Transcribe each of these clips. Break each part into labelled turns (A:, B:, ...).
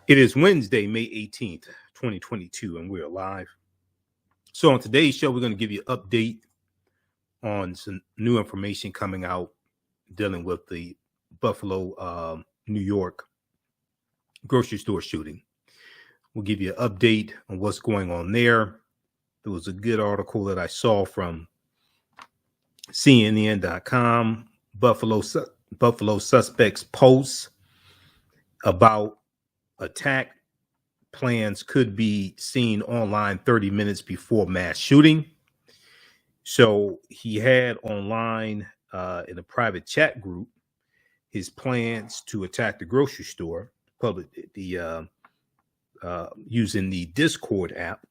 A: It is Wednesday, May 18th, 2022, and we're live. So on today's show, we're going to give you an update on some new information coming out dealing with the Buffalo, New York grocery store shooting. We'll give you an update on what's going on there. There was a good article that I saw from CNN.com, Buffalo suspects posts about attack plans could be seen online 30 minutes before mass shooting. So he had online in a private chat group his plans to attack the grocery store, using the Discord app.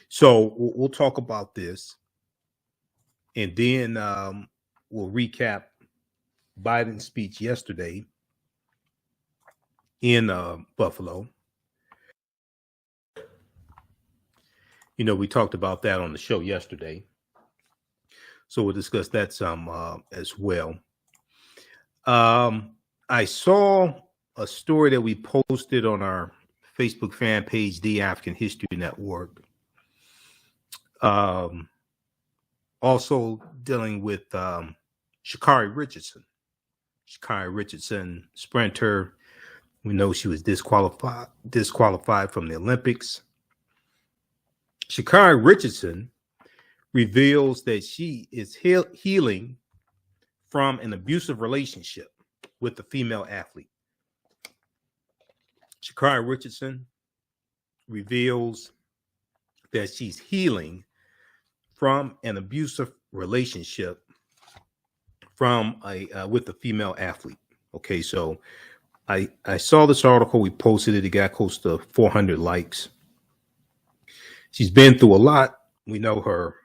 A: So we'll talk about this, and then we'll recap Biden's speech yesterday in Buffalo. You know, we talked about that on the show yesterday, so we'll discuss that some as well. I saw a story that we posted on our Facebook fan page, The African History Network, also dealing with Sha'Carri Richardson. Sha'Carri Richardson, sprinter. We know she was disqualified from the Olympics. Sha'Carri Richardson reveals that she is healing from an abusive relationship with a female athlete. Sha'Carri Richardson reveals that she's healing from an abusive relationship with a female athlete. Okay, so I saw this article. We posted it. It got close to 400 likes. She's been through a lot. We know her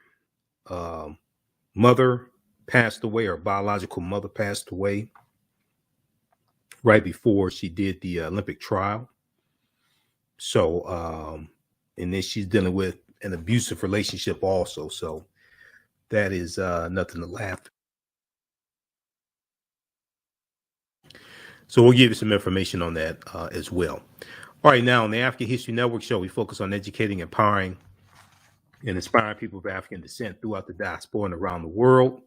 A: mother passed away. Her biological mother passed away right before she did the Olympic trial. So, and then she's dealing with an abusive relationship also. So that is nothing to laugh at. So we'll give you some information on that as well. All right, now on the African History Network show, we focus on educating, empowering, and inspiring people of African descent throughout the diaspora and around the world.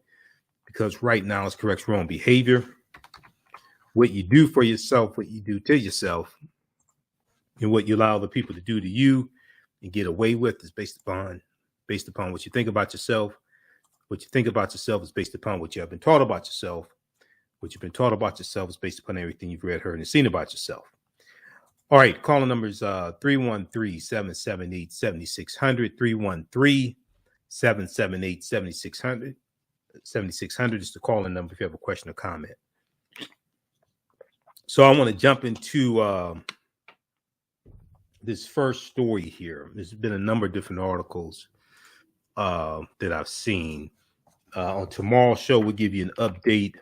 A: Because right now it's corrects wrong behavior. What you do for yourself, what you do to yourself, and what you allow other people to do to you and get away with is based upon what you think about yourself. What you think about yourself is based upon what you have been taught about yourself. What you've been taught about yourself is based upon everything you've read, heard, and seen about yourself. All right, calling number is 313-778-7600, 313-778-7600. 7600 is the calling number if you have a question or comment. So I want to jump into this first story here. There's been a number of different articles that I've seen. On tomorrow's show, we'll give you an update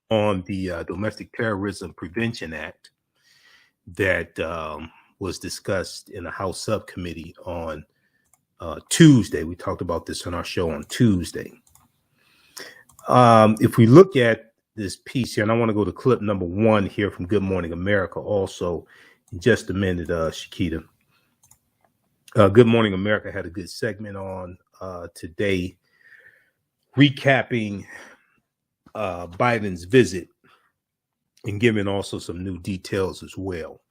A: on the Domestic Terrorism Prevention Act that was discussed in the House subcommittee on Tuesday. We talked about this on our show on Tuesday. If we look at this piece here, and I want to go to clip number 1 here from Good Morning America also in just a minute, Shakita. Good Morning America had a good segment on today recapping Biden's visit and giving also some new details as well.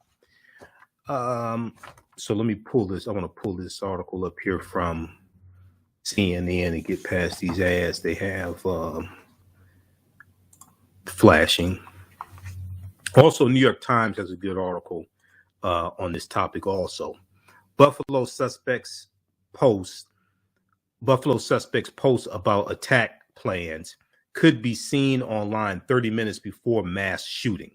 A: So let me pull this. I want to pull this article up here from CNN and get past these ads they have flashing. Also, New York Times has a good article on this topic also. Buffalo suspects post about attack plans could be seen online 30 minutes before mass shooting.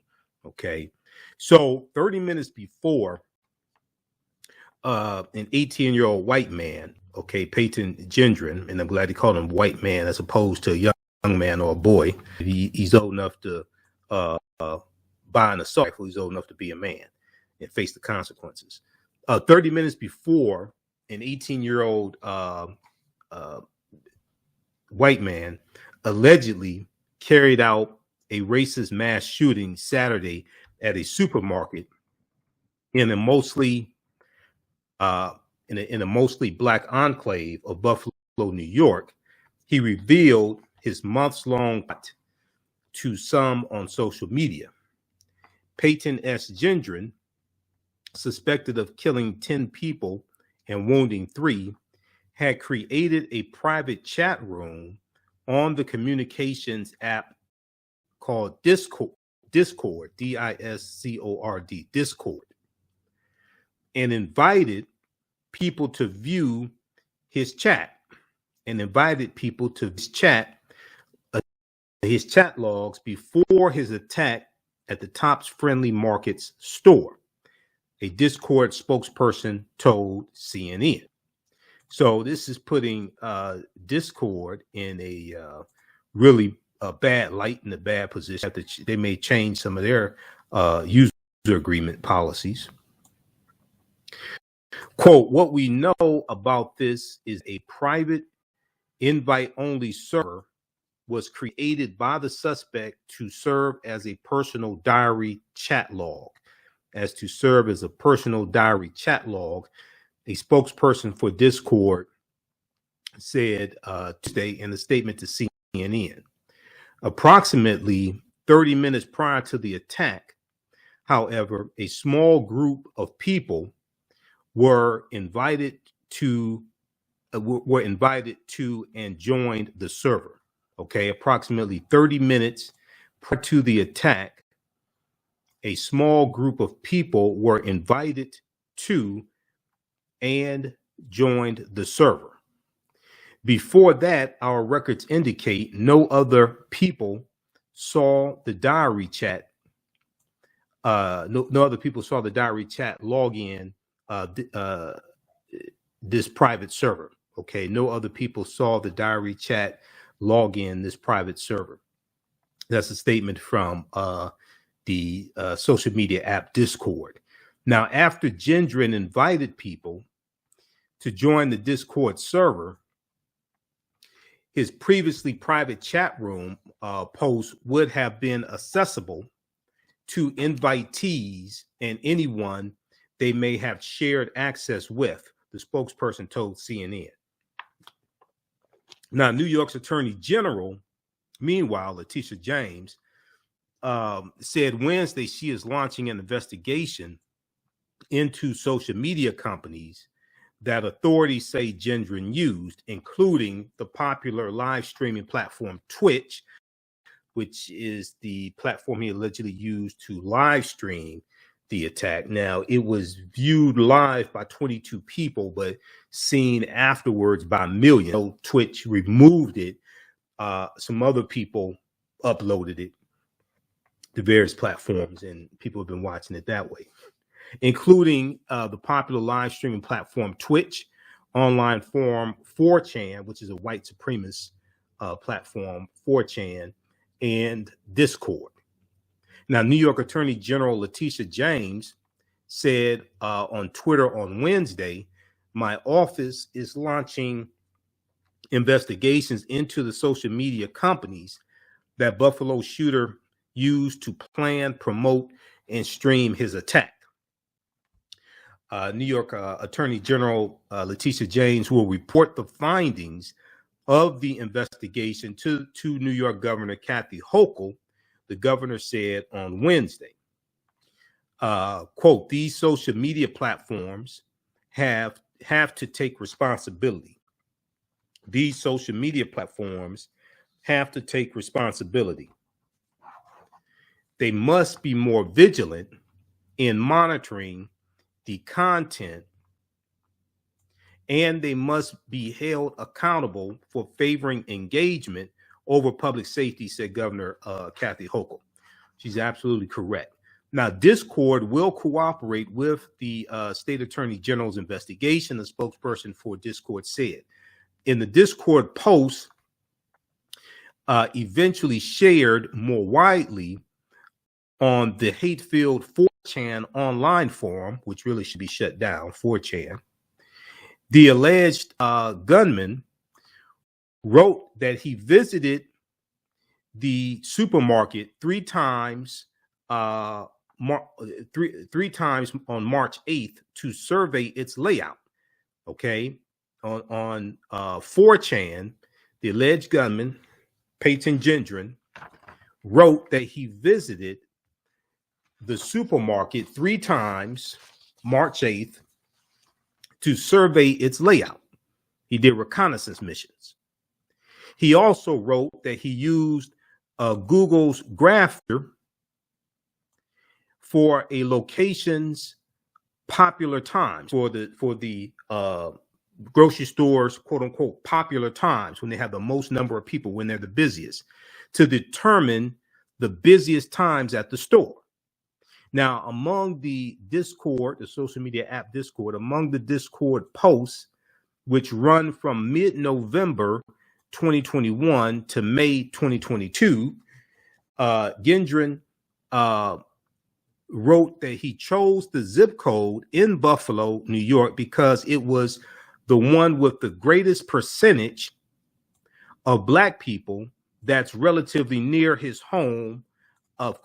A: Okay, so 30 minutes before, an 18-year-old white man, okay, Peyton Gendron, and I'm glad he called him white man as opposed to a young man or a boy. He's old enough to buy an assault rifle. He's old enough to be a man and face the consequences. 30 minutes before, an 18-year-old white man allegedly carried out a racist mass shooting Saturday at a supermarket in a mostly in a mostly black enclave of Buffalo, New York. He revealed his months-long plot to some on social media. Peyton S. Gendron, suspected of killing 10 people and wounding 3, had created a private chat room on the communications app called Discord, D-I-S-C-O-R-D, Discord, and invited people to view his chat his chat logs before his attack at the Tops Friendly Markets store, a Discord spokesperson told CNN. So this is putting Discord in a really bad light, in a bad position. They may change some of their user agreement policies. Quote, what we know about this is a private invite-only server was created by the suspect to serve as a personal diary chat log. A spokesperson for Discord said today in a statement to CNN. Approximately 30 minutes prior to the attack, however, a small group of people were invited to and joined the server. Okay, approximately 30 minutes prior to the attack, a small group of people were invited to and joined the server. Before that, our records indicate no other people saw the diary chat. No other people saw the diary chat log in this private server. Okay, no other people saw the diary chat log in this private server. That's a statement from the social media app Discord. Now, after Gendron invited people to join the Discord server, his previously private chat room post would have been accessible to invitees and anyone they may have shared access with, the spokesperson told CNN. Now, New York's Attorney General, meanwhile, Letitia James, said Wednesday she is launching an investigation into social media companies that authorities say Gendron used, including the popular live streaming platform Twitch, which is the platform he allegedly used to live stream the attack. Now, it was viewed live by 22 people, but seen afterwards by millions. So Twitch removed it. Some other people uploaded it to various platforms, and people have been watching it that way, including the popular live streaming platform Twitch, online forum 4chan, which is a white supremacist platform, 4chan, and Discord. Now, New York Attorney General Letitia James said on Twitter on Wednesday, my office is launching investigations into the social media companies that Buffalo shooter used to plan, promote, and stream his attack. New York Attorney General Letitia James will report the findings of the investigation to New York Governor Kathy Hochul, the governor said on Wednesday. Quote, these social media platforms have to take responsibility. These social media platforms have to take responsibility. They must be more vigilant in monitoring the content, and they must be held accountable for favoring engagement over public safety, said Governor Kathy Hochul. She's absolutely correct. Now, Discord will cooperate with the state attorney general's investigation, the spokesperson for Discord said. In the Discord post, eventually shared more widely on the hate-filled 4chan online forum, which really should be shut down, 4chan, the alleged gunman wrote that he visited the supermarket 3 times three times on March 8th to survey its layout. Okay, on 4chan, the alleged gunman, Peyton Gendron, wrote that he visited the supermarket 3 times March 8th to survey its layout. He did reconnaissance missions. He also wrote that he used Google's Grapher for a location's popular times, for the grocery stores, quote unquote, popular times, when they have the most number of people, when they're the busiest, to determine the busiest times at the store. Now, among the Discord, the social media app Discord, among the Discord posts, which run from mid-November 2021 to May 2022, Gendron wrote that he chose the zip code in Buffalo, New York, because it was the one with the greatest percentage of Black people that's relatively near his home of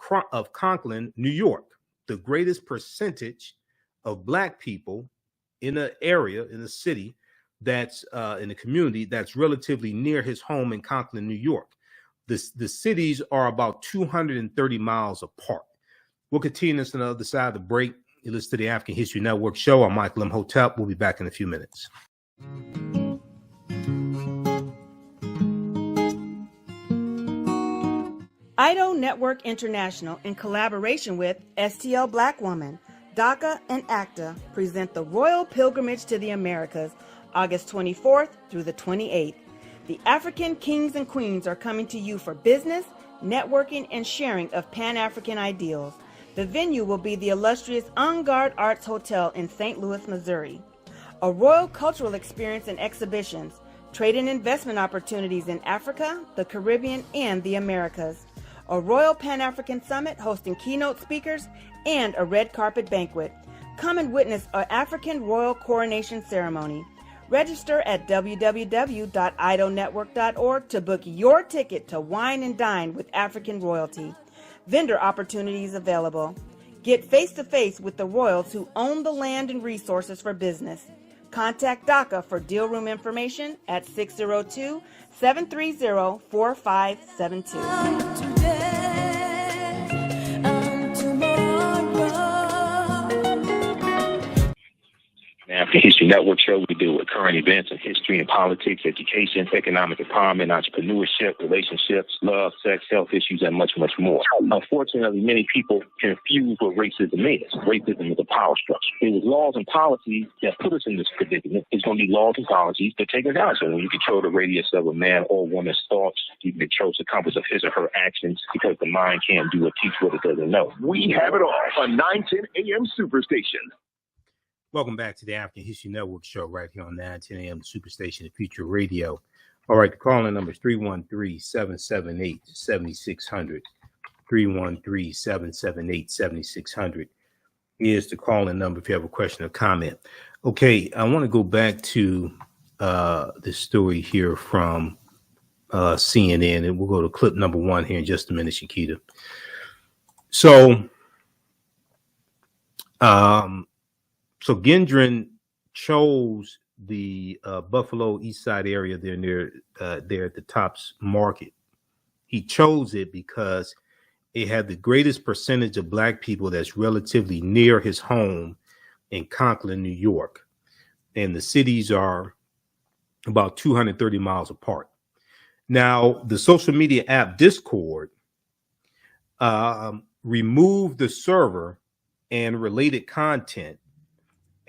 A: Conklin, New York. The greatest percentage of Black people in an area, in a city, that's in a community that's relatively near his home in Conklin, New York. The cities are about 230 miles apart. We'll continue this on the other side of the break. You listen to the African History Network show. I'm Michael Imhotep. We'll be back in a few minutes.
B: IDO Network International, in collaboration with STL Black Woman, DACA, and ACTA, present the Royal Pilgrimage to the Americas, August 24th through the 28th. The African kings and queens are coming to you for business, networking, and sharing of Pan-African ideals. The venue will be the illustrious En Garde Arts Hotel in St. Louis, Missouri. A royal cultural experience and exhibitions, trade and investment opportunities in Africa, the Caribbean, and the Americas. A Royal Pan-African Summit hosting keynote speakers and a red carpet banquet. Come and witness an African royal coronation ceremony. Register at www.idonetwork.org to book your ticket to wine and dine with African royalty. Vendor opportunities available. Get face-to-face with the royals who own the land and resources for business. Contact DACA for deal room information at 602-730-4572.
C: African History Network show, we deal with current events in history and politics, education, economic empowerment, entrepreneurship, relationships, love, sex, health issues, and much, much more. Unfortunately, many people confuse what racism is. Racism is a power structure. It was laws and policies that put us in this predicament. It's going to be laws and policies that take us out. So when you control the radius of a man or woman's thoughts, you can control the compass of his or her actions, because the mind can't do or teach what it doesn't know.
D: We have it all on 910 AM Superstation.
A: Welcome back to the African History Network show right here on 910 AM Superstation, Future Radio. All right, the calling number is 313-778-7600. 313-778-7600 is the calling number if you have a question or comment. Okay, I want to go back to this story here from CNN, and we'll go to clip number 1 here in just a minute, Shakita. So Gendron chose the Buffalo East Side area there near there at the Tops Market. He chose it because it had the greatest percentage of Black people that's relatively near his home in Conklin, New York. And the cities are about 230 miles apart. Now, the social media app Discord removed the server and related content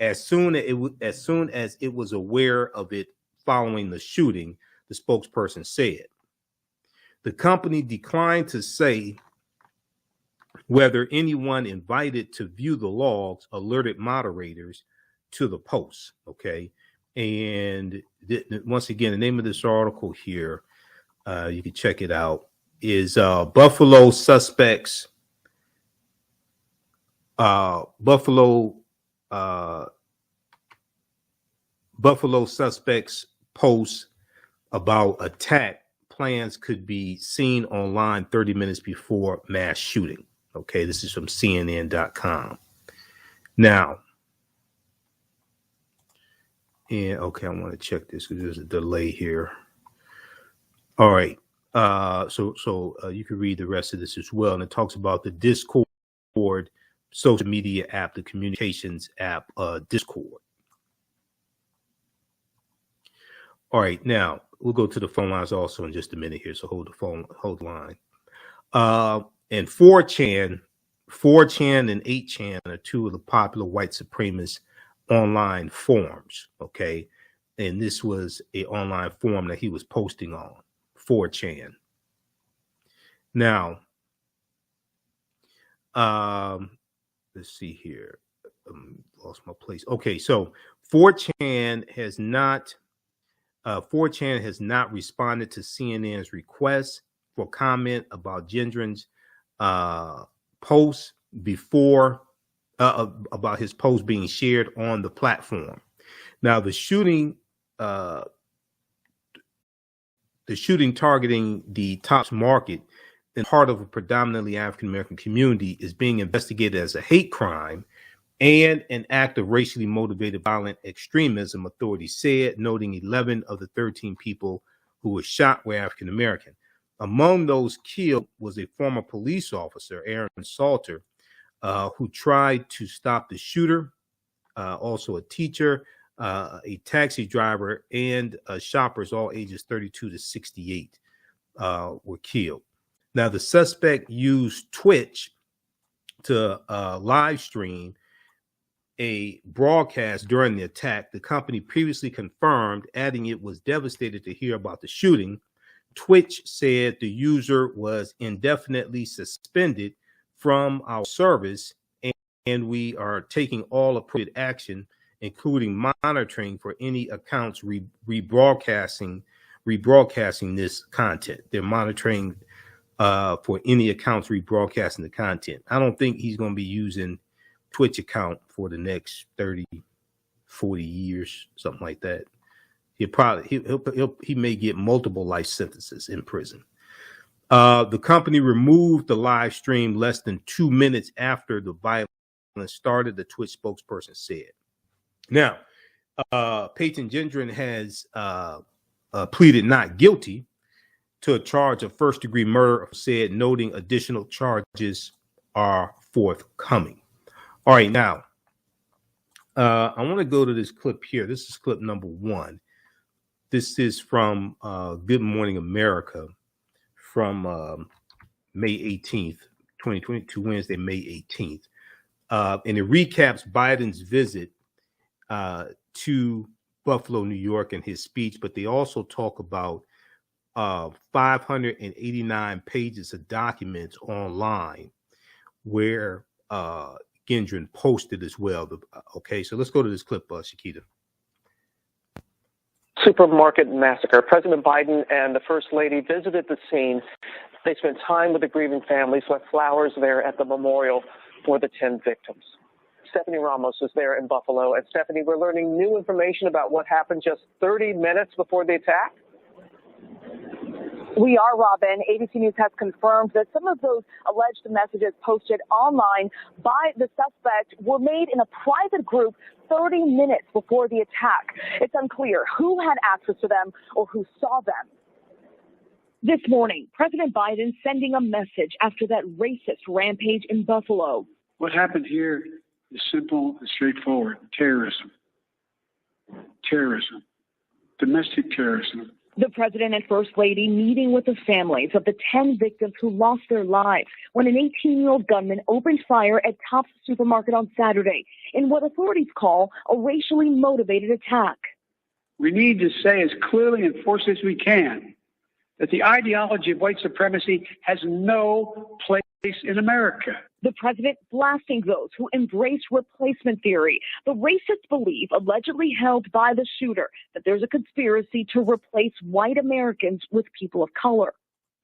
A: as soon as it was aware of it following the shooting, the spokesperson said. The company declined to say whether anyone invited to view the logs alerted moderators to the post. Okay. And once again, the name of this article here, you can check it out, is Buffalo suspects. Buffalo suspects post about attack plans could be seen online 30 minutes before mass shooting. Okay, this is from CNN.com. Now, and okay, I want to check this because there's a delay here. All right. So you can read the rest of this as well. And it talks about the Discord social media app, the communications app, Discord. All right. Now we'll go to the phone lines also in just a minute here. So hold the line. And 4chan and 8chan are two of the popular white supremacist online forums. Okay. And this was an online forum that he was posting on. 4chan. Now, let's see here. Lost my place. Okay, so 4chan has not responded to CNN's request for comment about Gendron's post before about his post being shared on the platform. Now, the shooting targeting the Tops Market in part of a predominantly African-American community is being investigated as a hate crime and an act of racially motivated violent extremism, authorities said, noting 11 of the 13 people who were shot were African-American. Among those killed was a former police officer, Aaron Salter, who tried to stop the shooter, also a teacher, a taxi driver, and shoppers, all ages 32 to 68, were killed. Now, the suspect used Twitch to live stream a broadcast during the attack. The company previously confirmed, adding it was devastated to hear about the shooting. Twitch said the user was indefinitely suspended from our service, and we are taking all appropriate action, including monitoring for any accounts rebroadcasting this content. They're monitoring for any accounts rebroadcasting the content. I don't think he's going to be using Twitch account for the next 30, 40 years, something like that. He may get multiple life sentences in prison. The company removed the live stream less than 2 minutes after the violence started, the Twitch spokesperson said. Now, Peyton Gendron has pleaded not guilty to a charge of first-degree murder, said, noting additional charges are forthcoming. All right, now, I want to go to this clip here. This is clip number 1. This is from Good Morning America from May 18th, 2022, Wednesday, May 18th. And it recaps Biden's visit to Buffalo, New York, and his speech, but they also talk about 589 pages of documents online where Gendron posted as well. Okay, so let's go to this clip, Shakita.
E: Supermarket massacre. President Biden and the First Lady visited the scene. They spent time with the grieving families, left flowers there at the memorial for the 10 victims. Stephanie Ramos is there in Buffalo. And Stephanie, we're learning new information about what happened just 30 minutes before the attack.
F: We are, Robin. ABC News has confirmed that some of those alleged messages posted online by the suspect were made in a private group 30 minutes before the attack. It's unclear who had access to them or who saw them. This morning, President Biden sending a message after that racist rampage in Buffalo.
G: What happened here is simple and straightforward. Terrorism. Terrorism. Domestic terrorism.
F: The president and first lady meeting with the families of the 10 victims who lost their lives when an 18-year-old gunman opened fire at Tops Supermarket on Saturday in what authorities call a racially motivated attack.
G: We need to say as clearly and forcefully as we can that the ideology of white supremacy has no place in America.
F: The president blasting those who embrace replacement theory, the racist belief allegedly held by the shooter that there's a conspiracy to replace white Americans with people of color.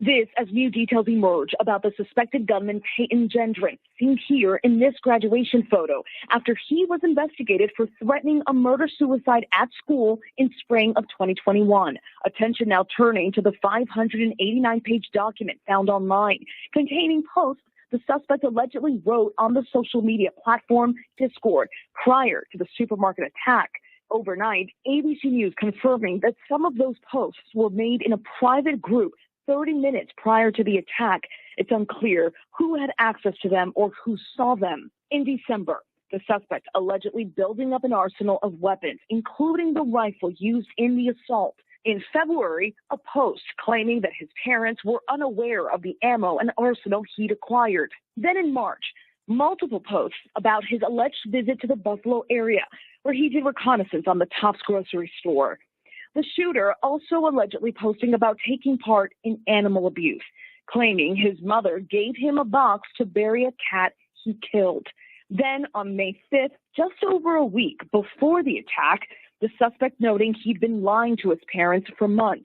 F: This as new details emerge about the suspected gunman Peyton Gendron, seen here in this graduation photo, after he was investigated for threatening a murder-suicide at school in spring of 2021. Attention now turning to the 589-page document found online containing posts The suspect allegedly wrote on the social media platform Discord prior to the supermarket attack. Overnight, ABC News confirming that some of those posts were made in a private group 30 minutes prior to the attack. It's unclear who had access to them or who saw them. In December, the suspect allegedly building up an arsenal of weapons, including the rifle used in the assault. In February, a post claiming that his parents were unaware of the ammo and arsenal he'd acquired. Then in March, multiple posts about his alleged visit to the Buffalo area, where he did reconnaissance on the Tops grocery store. The shooter also allegedly posting about taking part in animal abuse, claiming his mother gave him a box to bury a cat he killed. Then on May 5th, just over a week before the attack, the suspect noting he'd been lying to his parents for months.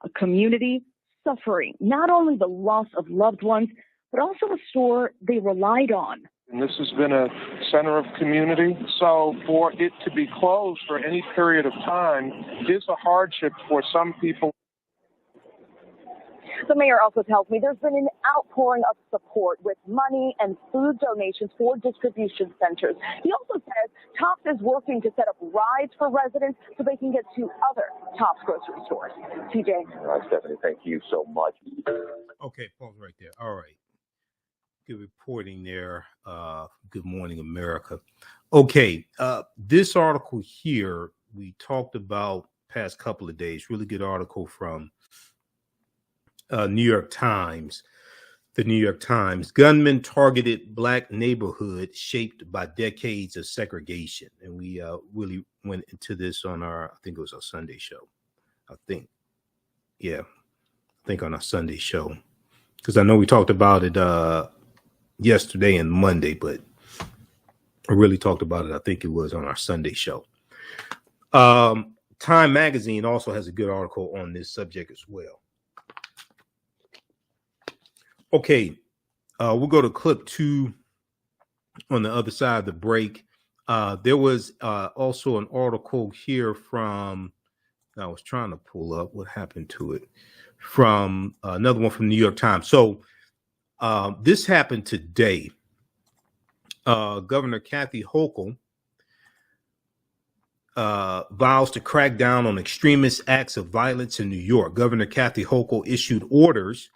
F: A community suffering not only the loss of loved ones, but also a store they relied on.
H: And this has been a center of community, so for it to be closed for any period of time is a hardship for some people.
F: The mayor also tells me there's been an outpouring of support with money and food donations for distribution centers. He also says Tops is working to set up rides for residents so they can get to other Tops grocery stores. TJ.
D: All right, Stephanie, thank you so much.
A: Okay, pause right there. All right. Good reporting there. Good morning, America. Okay, this article here we talked about past couple of days. Really good article from New York Times. The New York Times. Gunmen targeted black neighborhood shaped by decades of segregation. And we really went into this on our, I think it was our Sunday show. I think on our Sunday show. Because I know we talked about it yesterday and Monday, but I really talked about it. I think it was on our Sunday show. Time Magazine also has a good article on this subject as well. Okay, we'll go to clip 2 on the other side of the break. There was also an article here from, I was trying to pull up what happened to it, from another one from the New York Times. So this happened today. Governor Kathy Hochul vows to crack down on extremist acts of violence in New York. Governor Kathy Hochul issued orders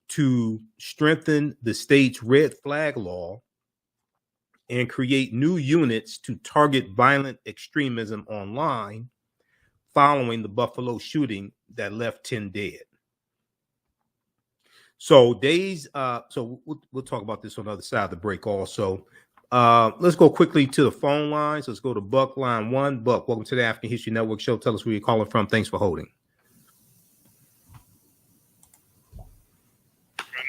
A: to strengthen the state's red flag law and create new units to target violent extremism online following the Buffalo shooting that left 10 dead. So we'll talk about this on the other side of the break also. Let's go quickly to the phone lines. Let's go to Buck line 1. Buck, welcome to the African History Network show. Tell us where you're calling from. Thanks for holding.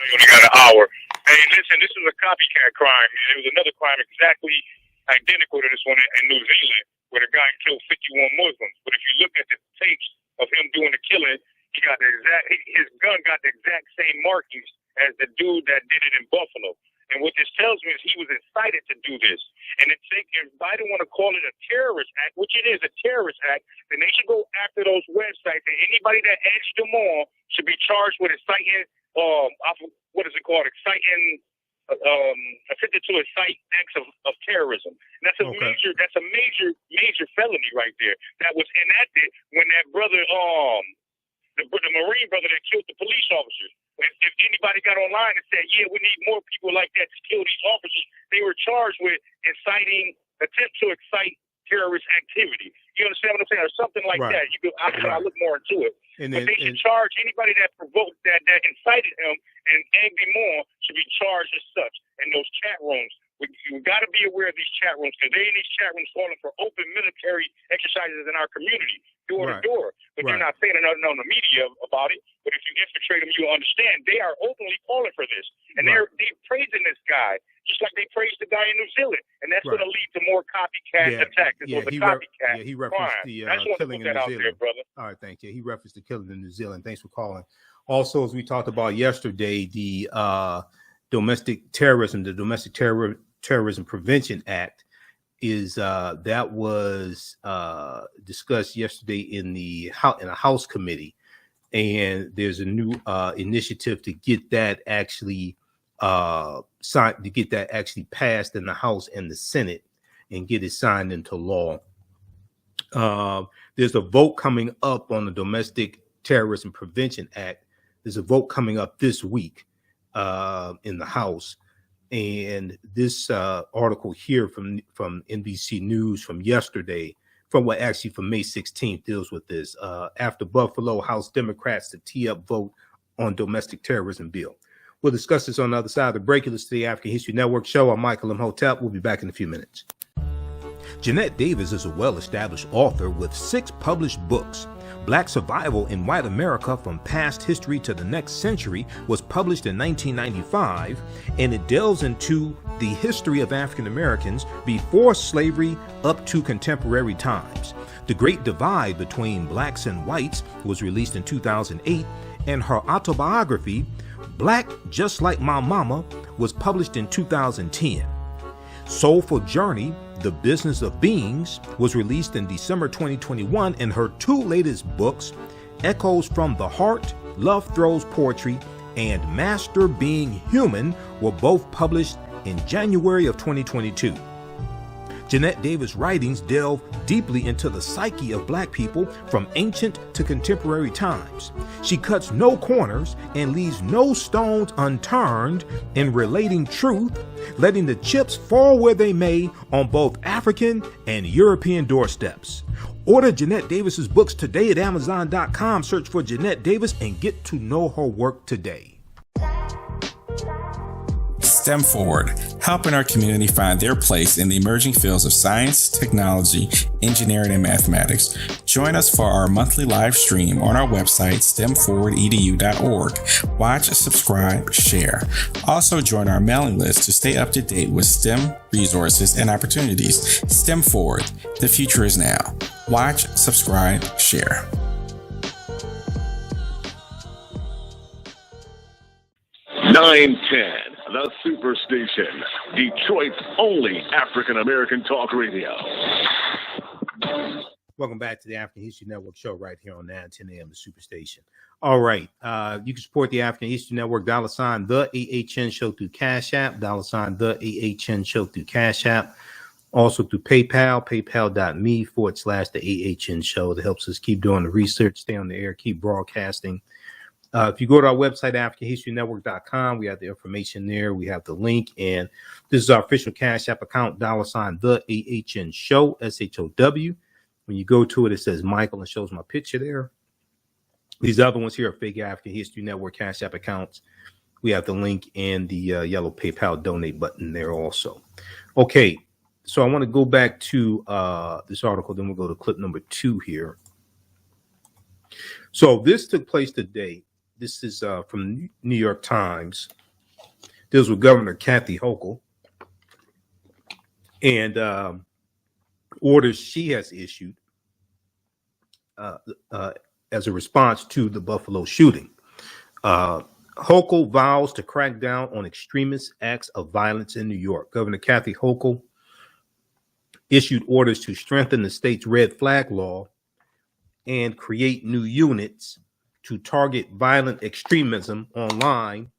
I: You only got an hour. Hey, listen, this is a copycat crime, man. It was another crime exactly identical to this one in New Zealand, where the guy killed 51 Muslims. But if you look at the tapes of him doing the killing, he got his gun got the exact same markings as the dude that did it in Buffalo. And what this tells me is he was incited to do this. And if Biden want to call it a terrorist act, which it is a terrorist act, then they should go after those websites. And anybody that edged them on should be charged with inciting, what is it called? Inciting, attempted to incite acts of terrorism. And that's a major felony right there. That was enacted when that brother, the Marine brother that killed the police officers. If anybody got online and said, yeah, we need more people like that to kill these officers, they were charged with attempt to excite terrorist activity. You understand what I'm saying? Or something like that. I'll look more into it. But they should charge anybody that provoked, that incited him and egged him on should be charged as such. And those chat rooms, we got to be aware of these chat rooms because they in these chat rooms calling for open military exercises in our community, door to door. But they're not saying nothing on the media about it. But if you infiltrate them, you'll understand they are openly calling for this. And they're praising this guy, just like they praised the guy in New Zealand. And that's going to lead to more copycat attacks. This was a copycat
A: he referenced
I: crime.
A: the killing in New Zealand.
I: There, brother.
A: All right, thank you. He referenced the killing in New Zealand. Thanks for calling. Also, as we talked about yesterday, the domestic terrorism Prevention Act is that was discussed yesterday in a House committee, and there's a new initiative to get that actually signed, to get that actually passed in the House and the Senate and get it signed into law. There's a vote coming up on the Domestic Terrorism Prevention Act. There's a vote coming up this week in the House. And this article here from NBC News from yesterday, from May 16th, deals with this. After Buffalo, House Democrats to tee up vote on domestic terrorism bill. We'll discuss this on the other side of the break. You're listening to the African History Network show. I'm Michael Imhotep. We'll be back in a few minutes. Jeanette Davis is a well-established author with 6 published books. Black Survival in White America from Past History to the Next Century was published in 1995, and it delves into the history of African Americans before slavery up to contemporary times. The Great Divide Between Blacks and Whites was released in 2008, and her autobiography, Black Just Like My Mama, was published in 2010. Soulful Journey, The Business of Beings, was released in December 2021, and her 2 latest books, Echoes from the Heart, Love Throws Poetry, and Master Being Human, were both published in January of 2022. Jeanette Davis' writings delve deeply into the psyche of Black people from ancient to contemporary times. She cuts no corners and leaves no stones unturned in relating truth, letting the chips fall where they may on both African and European doorsteps. Order Jeanette Davis's books today at Amazon.com. Search for Jeanette Davis and get to know her work today.
J: STEM Forward, helping our community find their place in the emerging fields of science, technology, engineering, and mathematics. Join us for our monthly live stream on our website, stemforwardedu.org. Watch, subscribe, share. Also join our mailing list to stay up to date with STEM resources and opportunities. STEM Forward, the future is now. Watch, subscribe, share.
K: 910, the Superstation, Detroit's only African-American talk radio.
A: Welcome back to the African History Network show right here on 910 AM, the Superstation. All right. You can support the African History Network, $ the AHN show through Cash App, $ the AHN show through Cash App. Also through PayPal, paypal.me/the AHN show. That helps us keep doing the research, stay on the air, keep broadcasting. If you go to our website, AfricanHistoryNetwork.com, we have the information there. We have the link. And this is our official Cash App account, $ the AHN show, SHOW. When you go to it, it says Michael and shows my picture there. These other ones here are fake African History Network Cash App accounts. We have the link and the yellow PayPal donate button there also. Okay, so I want to go back to this article. Then we'll go to clip number 2 here. So this took place today. This is from New York Times. Deals with Governor Kathy Hochul and orders she has issued as a response to the Buffalo shooting. Hochul vows to crack down on extremist acts of violence in New York. Governor Kathy Hochul issued orders to strengthen the state's red flag law and create new units to target violent extremism online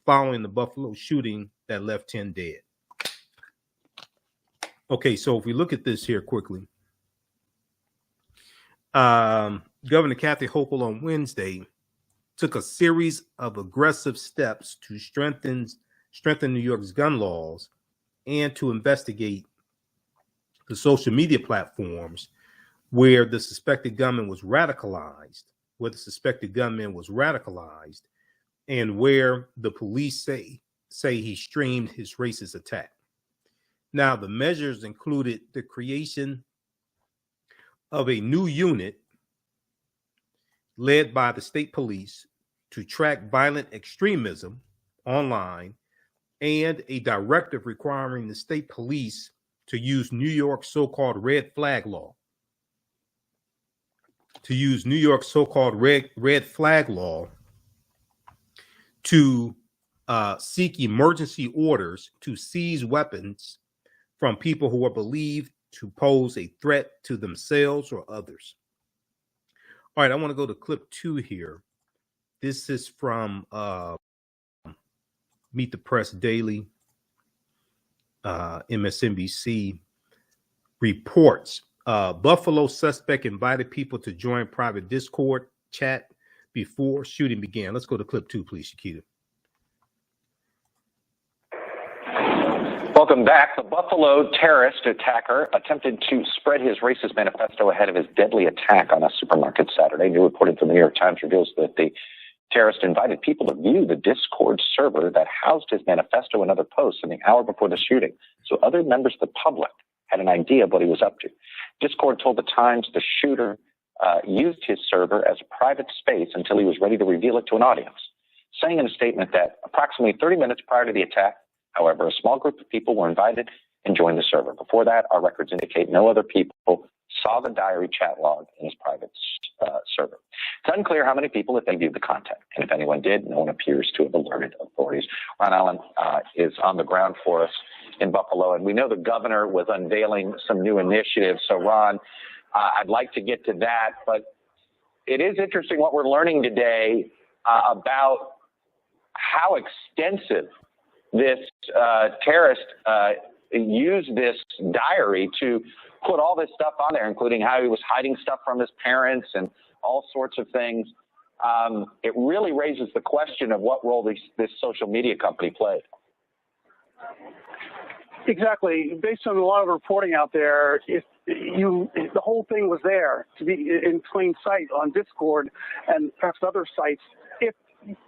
A: following the Buffalo shooting that left 10 dead. Okay, so if we look at this here quickly, Governor Kathy Hochul on Wednesday took a series of aggressive steps to strengthen New York's gun laws and to investigate the social media platforms where the suspected gunman was radicalized, and where the police say he streamed his racist attack. Now, the measures included the creation of a new unit led by the state police to track violent extremism online, and a directive requiring the state police to use New York's so-called red flag law. Red flag law to seek emergency orders to seize weapons from people who are believed to pose a threat to themselves or others. All right, I want to go to clip 2 here. This is from Meet the Press Daily. MSNBC reports. Buffalo suspect invited people to join private Discord chat before shooting began. Let's go to clip 2, please, Shakita.
L: Welcome back. The Buffalo terrorist attacker attempted to spread his racist manifesto ahead of his deadly attack on a supermarket Saturday. New reported from the New York Times reveals that the terrorist invited people to view the Discord server that housed his manifesto and other posts in the hour before the shooting, so other members of the public had an idea of what he was up to. Discord told the Times the shooter used his server as a private space until he was ready to reveal it to an audience, saying in a statement that approximately 30 minutes prior to the attack, however, a small group of people were invited and joined the server. Before that, our records indicate no other people saw the diary chat log in his private server. It's unclear how many people, if they viewed the content, and if anyone did, no one appears to have alerted authorities. Ron Allen is on the ground for us in Buffalo, and we know the governor was unveiling some new initiatives. So, Ron, I'd like to get to that, but it is interesting what we're learning today about how extensive this terrorist used this diary to put all this stuff on there, including how he was hiding stuff from his parents and all sorts of things. It really raises the question of what role this social media company played.
M: Exactly. Based on a lot of reporting out there, the whole thing was there to be in plain sight on Discord and perhaps other sites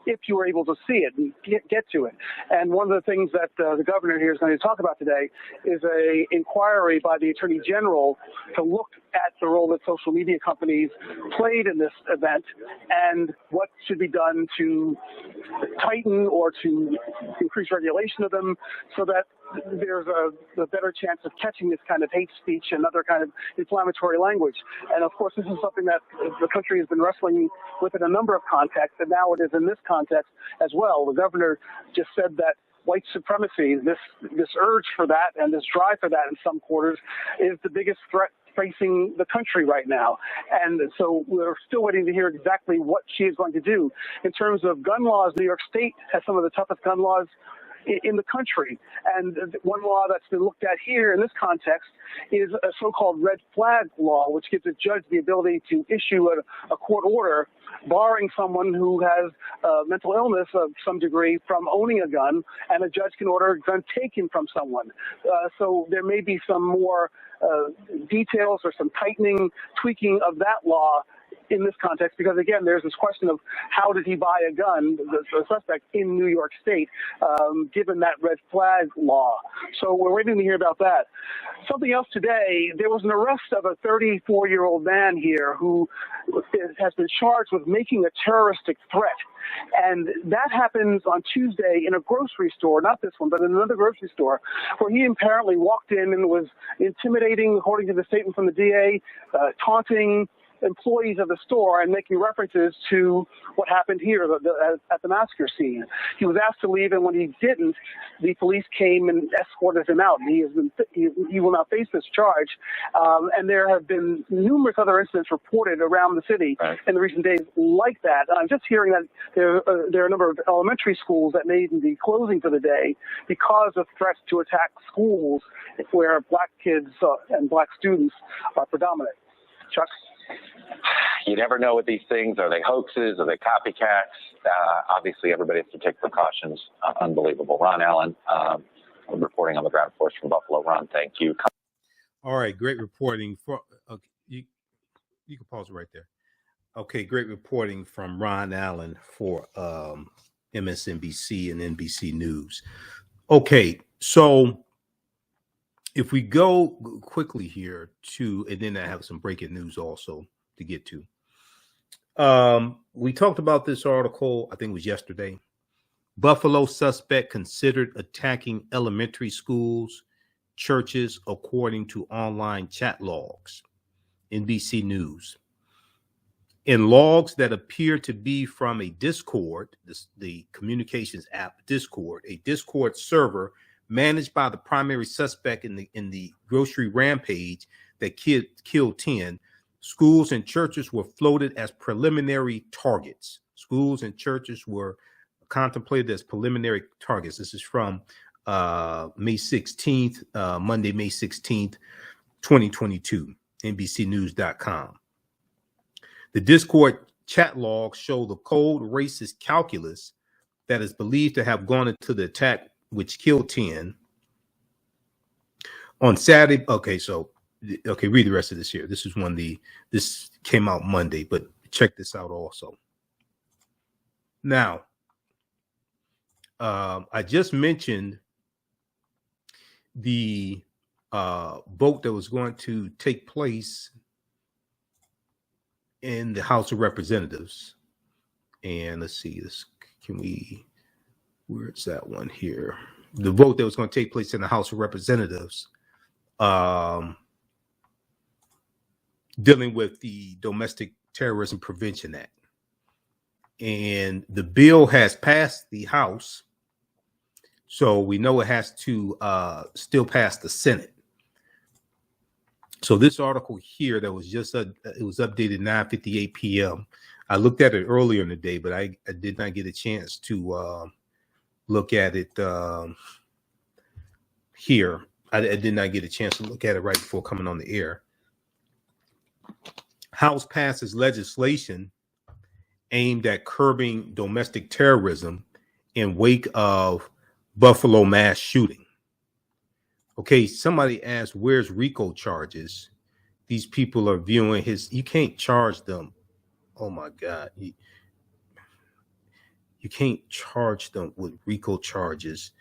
M: if you were able to see it and get to it. And one of the things that the governor here is going to talk about today is a inquiry by the Attorney General to look at the role that social media companies played in this event and what should be done to tighten or to increase regulation of them so that there's a better chance of catching this kind of hate speech and other kind of inflammatory language. And of course, this is something that the country has been wrestling with in a number of contexts, and now it is in this context as well. The governor just said that white supremacy, this urge for that and this drive for that in some quarters is the biggest threat facing the country right now. And so we're still waiting to hear exactly what she is going to do. In terms of gun laws, New York State has some of the toughest gun laws in the country. And one law that's been looked at here in this context is a so-called red flag law, which gives a judge the ability to issue a court order barring someone who has mental illness of some degree from owning a gun, and a judge can order a gun taken from someone. So there may be some more details or some tightening, tweaking of that law in this context, because again, there's this question of how did he buy a gun, the suspect, in New York State, given that red flag law. So we're waiting to hear about that. Something else today, there was an arrest of a 34-year-old man here who has been charged with making a terroristic threat. And that happens on Tuesday in a grocery store, not this one, but in another grocery store, where he apparently walked in and was intimidating, according to the statement from the DA, taunting employees of the store and making references to what happened here at the massacre scene. He was asked to leave, and when he didn't, the police came and escorted him out. He will now face this charge. And there have been numerous other incidents reported around the city in the recent days like that. I'm just hearing that there are a number of elementary schools that may even be closing for the day because of threats to attack schools where black kids and black students are predominant. Chuck?
L: You never know with these things. Are they hoaxes? Are they copycats? Obviously, everybody has to take precautions. Unbelievable. Ron Allen, reporting on the ground for us from Buffalo. Ron, thank you.
A: All right, great reporting. You can pause it right there. Okay, great reporting from Ron Allen for MSNBC and NBC News. Okay, so if we go quickly here and then I have some breaking news also to get to. We talked about this article, I think it was yesterday. Buffalo suspect considered attacking elementary schools, churches, according to online chat logs. NBC News. In logs that appear to be from a Discord, the communications app Discord, a Discord server managed by the primary suspect in the grocery rampage that killed 10, schools and churches were floated as preliminary targets. Schools and churches were contemplated as preliminary targets. This is from May 16th, Monday, May 16th, 2022, NBCnews.com. The Discord chat logs show the cold racist calculus that is believed to have gone into the attack, which killed 10. On Saturday, read the rest of this here. This is this came out Monday, but check this out also. Now, I just mentioned the vote that was going to take place in the House of Representatives. And let's see, where's that one here? The vote that was going to take place in the House of Representatives dealing with the Domestic Terrorism Prevention Act. And the bill has passed the House, so we know it has to still pass the Senate. So this article here that was just it was updated 9:58 p.m. I looked at it earlier in the day, but I did not get a chance to look at it here. I did not get a chance to look at it right before coming on the air. House passes legislation aimed at curbing domestic terrorism in wake of Buffalo mass shooting. Okay, somebody asked, where's RICO charges? These people are viewing you can't charge them. Oh my God. You can't charge them with RICO charges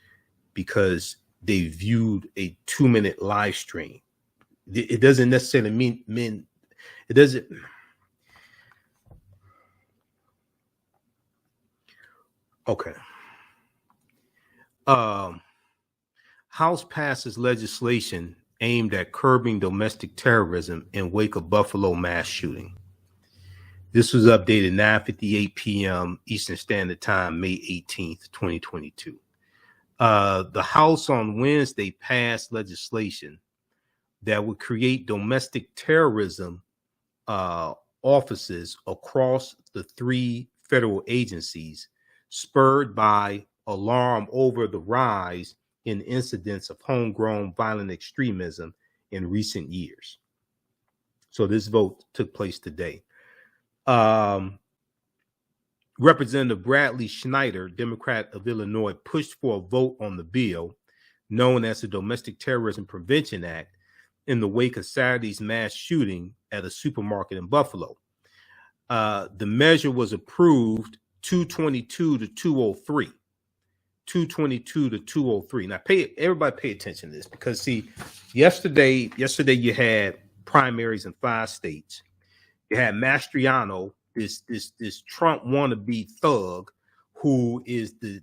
A: because they viewed a 2-minute live stream. It doesn't necessarily mean it doesn't. Okay. House passes legislation aimed at curbing domestic terrorism in wake of Buffalo mass shooting. This was updated 9:58 p.m. Eastern Standard Time, May 18th, 2022. The House on Wednesday passed legislation that would create domestic terrorism offices across the 3 federal agencies, spurred by alarm over the rise in incidents of homegrown violent extremism in recent years. So this vote took place today. Representative Bradley Schneider, Democrat of Illinois, pushed for a vote on the bill known as the Domestic Terrorism Prevention Act in the wake of Saturday's mass shooting at a supermarket in Buffalo. The measure was approved 222 to 203. 222 to 203. Now, everybody pay attention to this, because see, yesterday you had primaries in 5 states. You had Mastriano, this Trump wannabe thug, who is the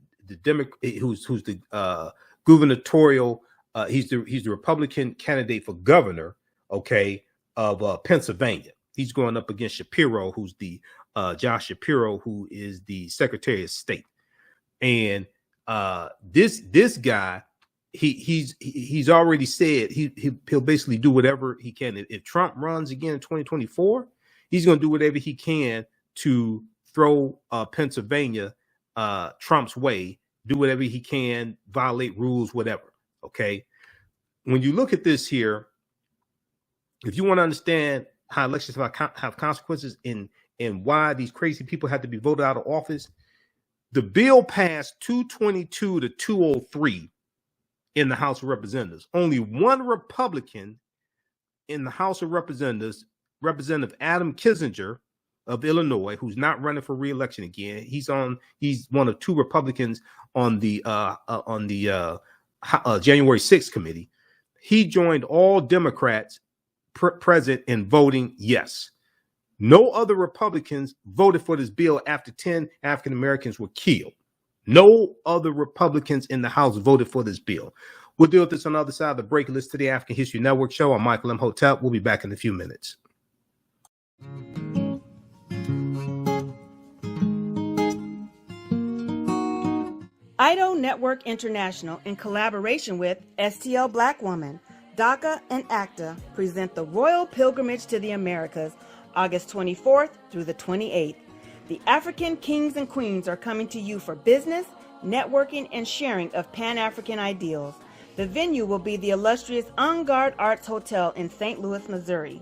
A: gubernatorial. He's the Republican candidate for governor, okay, of Pennsylvania. He's going up against Shapiro, who's the Josh Shapiro, who is the Secretary of State. And this guy, he's already said he'll basically do whatever he can. If Trump runs again in 2024, he's going to do whatever he can to throw Pennsylvania Trump's way, do whatever he can, violate rules, whatever. Okay. When you look at this here, if you want to understand how elections have consequences and why these crazy people have to be voted out of office, the bill passed 222 to 203 in the House of Representatives. Only one Republican in the House of Representatives, Representative Adam Kinzinger of Illinois, who's not running for re-election again. He's one of 2 Republicans on the January 6th committee. He joined all Democrats present in voting yes. No other Republicans voted for this bill after 10 African Americans were killed. No other Republicans in the House voted for this bill. We'll deal with this on the other side of the break. Listen to the African History Network show. I'm Michael Imhotep. We'll be back in a few minutes.
B: IDO Network International, in collaboration with STL Black Woman, DACA, and ACTA, present the Royal Pilgrimage to the Americas, August 24th through the 28th. The African kings and queens are coming to you for business, networking, and sharing of Pan-African ideals. The venue will be the illustrious En Garde Arts Hotel in St. Louis, Missouri.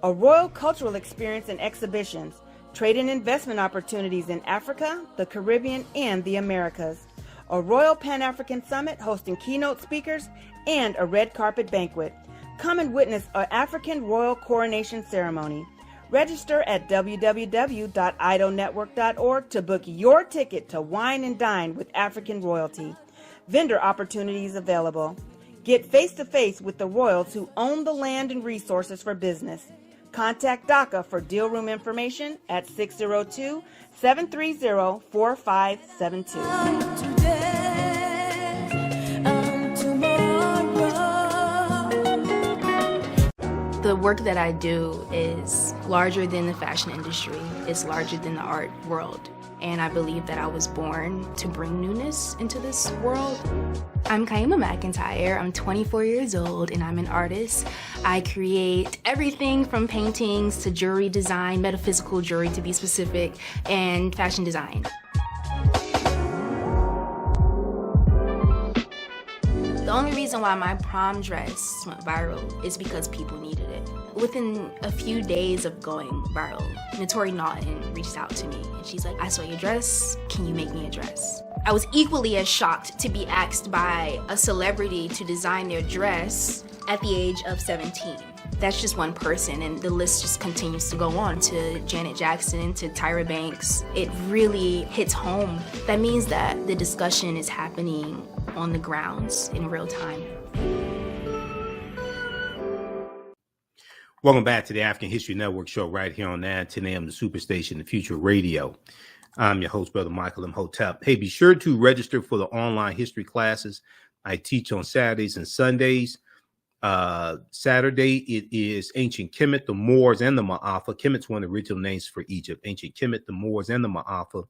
B: A royal cultural experience and exhibitions, trade and investment opportunities in Africa, the Caribbean, and the Americas. A Royal Pan-African Summit hosting keynote speakers and a red carpet banquet. Come and witness an African royal coronation ceremony. Register at www.idonetwork.org to book your ticket to wine and dine with African royalty. Vendor opportunities available. Get face-to-face with the royals who own the land and resources for business. Contact DACA for deal room information at 602-730-4572.
N: The work that I do is larger than the fashion industry. It's larger than the art world. And I believe that I was born to bring newness into this world. I'm Kaima McIntyre. I'm 24 years old and I'm an artist. I create everything from paintings to jewelry design, metaphysical jewelry to be specific, and fashion design. The only reason why my prom dress went viral is because people needed it. Within a few days of going viral, Notori Naughton reached out to me and she's like, I saw your dress, can you make me a dress? I was equally as shocked to be asked by a celebrity to design their dress at the age of 17. That's just one person, and the list just continues to go on, to Janet Jackson, to Tyra Banks. It really hits home. That means that the discussion is happening on the grounds in real time.
A: Welcome back to the African History Network show right here on 910 AM, the Superstation, the Future Radio. I'm your host, Brother Michael Imhotep. Hey, be sure to register for the online history classes I teach on Saturdays and Sundays. Saturday, it is Ancient Kemet, the Moors, and the Maafa. Kemet's one of the original names for Egypt. Ancient Kemet, the Moors, and the Maafa.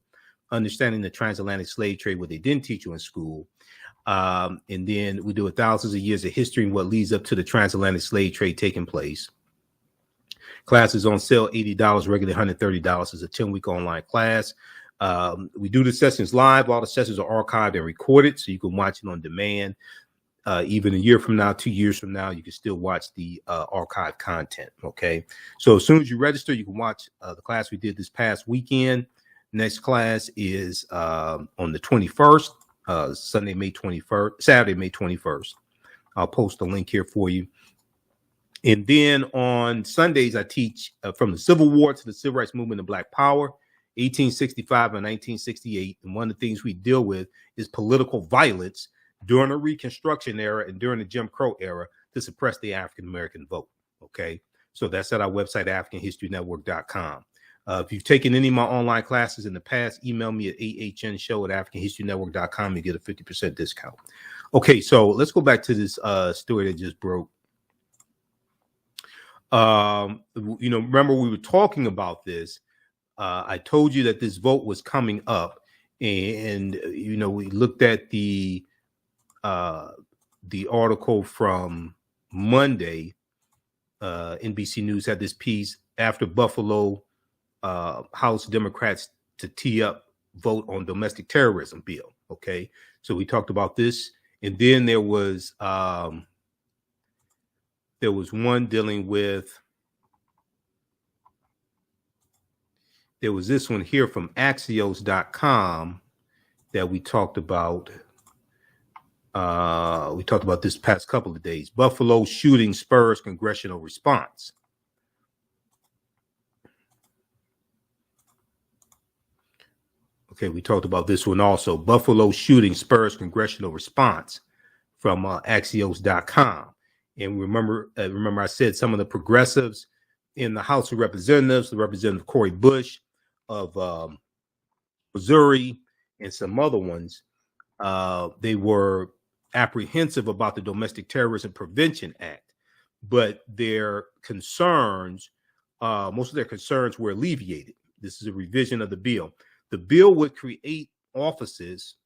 A: Understanding the transatlantic slave trade, what they didn't teach you in school. And then we do thousands of years of history and what leads up to the transatlantic slave trade taking place. Classes on sale, $80, regularly $130. It's a 10-week online class. We do the sessions live. All the sessions are archived and recorded, so you can watch it on demand. Even a year from now, 2 years from now, you can still watch the archived content, okay? So as soon as you register, you can watch the class we did this past weekend. Next class is on the 21st, Saturday, May 21st. I'll post a link here for you. And then on Sundays, I teach from the Civil War to the Civil Rights Movement and Black Power, 1865 and 1968. And one of the things we deal with is political violence during the Reconstruction era and during the Jim Crow era to suppress the African-American vote, okay? So that's at our website, AfricanHistoryNetwork.com. If you've taken any of my online classes in the past, email me at AHNshow@AfricanHistoryNetwork.com and get a 50% discount. Okay, so let's go back to this story that just broke. Remember we were talking about this. I told you that this vote was coming up, and we looked at the article from Monday. NBC News had this piece after Buffalo House Democrats to tee up vote on domestic terrorism bill. Okay, so we talked about this, and then there was one dealing with. There was this one here from Axios.com that we talked about. We talked about this past couple of days. Buffalo shooting spurs congressional response. Okay, we talked about this one also. Buffalo shooting spurs congressional response from Axios.com. And remember I said some of the progressives in the House of Representatives, the Representative Cori Bush of Missouri and some other ones, they were apprehensive about the Domestic Terrorism Prevention Act, but their concerns, most of their concerns were alleviated. This is a revision of the bill. The bill would create offices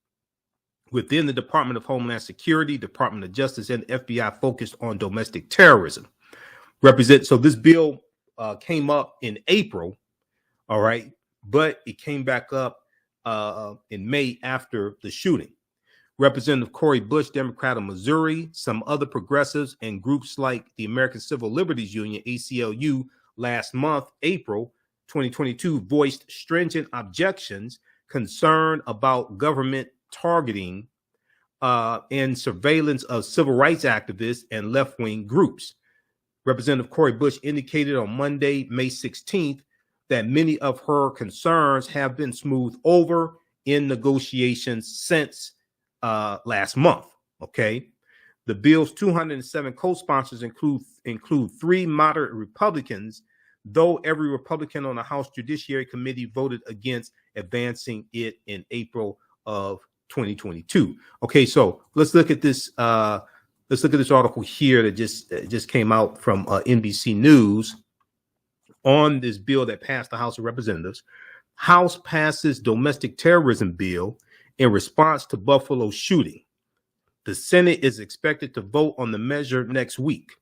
A: within the Department of Homeland Security, Department of Justice, and FBI focused on domestic terrorism. So this bill came up in April, all right, but it came back up in May after the shooting. Representative Cori Bush, Democrat of Missouri, some other progressives and groups like the American Civil Liberties Union, ACLU, last month, April 2022, voiced stringent objections, concern about government targeting and surveillance of civil rights activists and left-wing groups. Representative Cori Bush indicated on Monday, May 16th, that many of her concerns have been smoothed over in negotiations since last month. Okay, the bill's 207 co-sponsors include 3 moderate Republicans, though every Republican on the House Judiciary Committee voted against advancing it in April of 2022. Okay, so let's look at this. Let's look at this article here that just came out from NBC News on this bill that passed the House of Representatives. House passes domestic terrorism bill in response to Buffalo shooting. The Senate is expected to vote on the measure next week.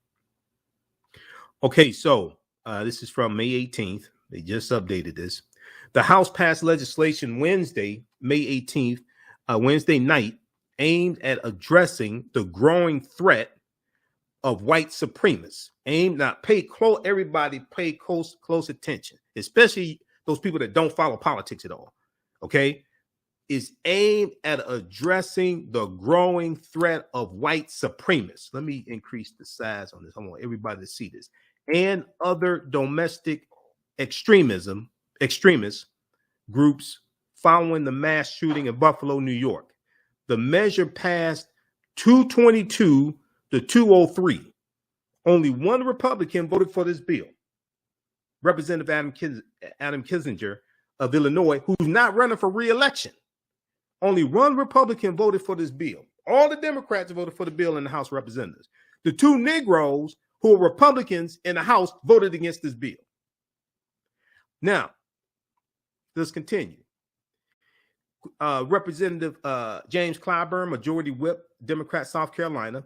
A: Okay, so this is from May 18th. They just updated this. The House passed legislation Wednesday, May 18th, Wednesday night, aimed at addressing the growing threat of white supremacists. Everybody pay close attention, especially those people that don't follow politics at all. Okay, is aimed at addressing the growing threat of white supremacists. Let me increase the size on this. I want everybody to see this. And other domestic extremist groups following the mass shooting in Buffalo, New York. The measure passed 222 to 203. Only one Republican voted for this bill. Representative Adam Kinzinger of Illinois, who's not running for re-election. Only one Republican voted for this bill. All the Democrats voted for the bill in the House of Representatives. The 2 Negroes who are Republicans in the House voted against this bill. Now, let's continue. Representative James Clyburn, Majority Whip, Democrat, South Carolina,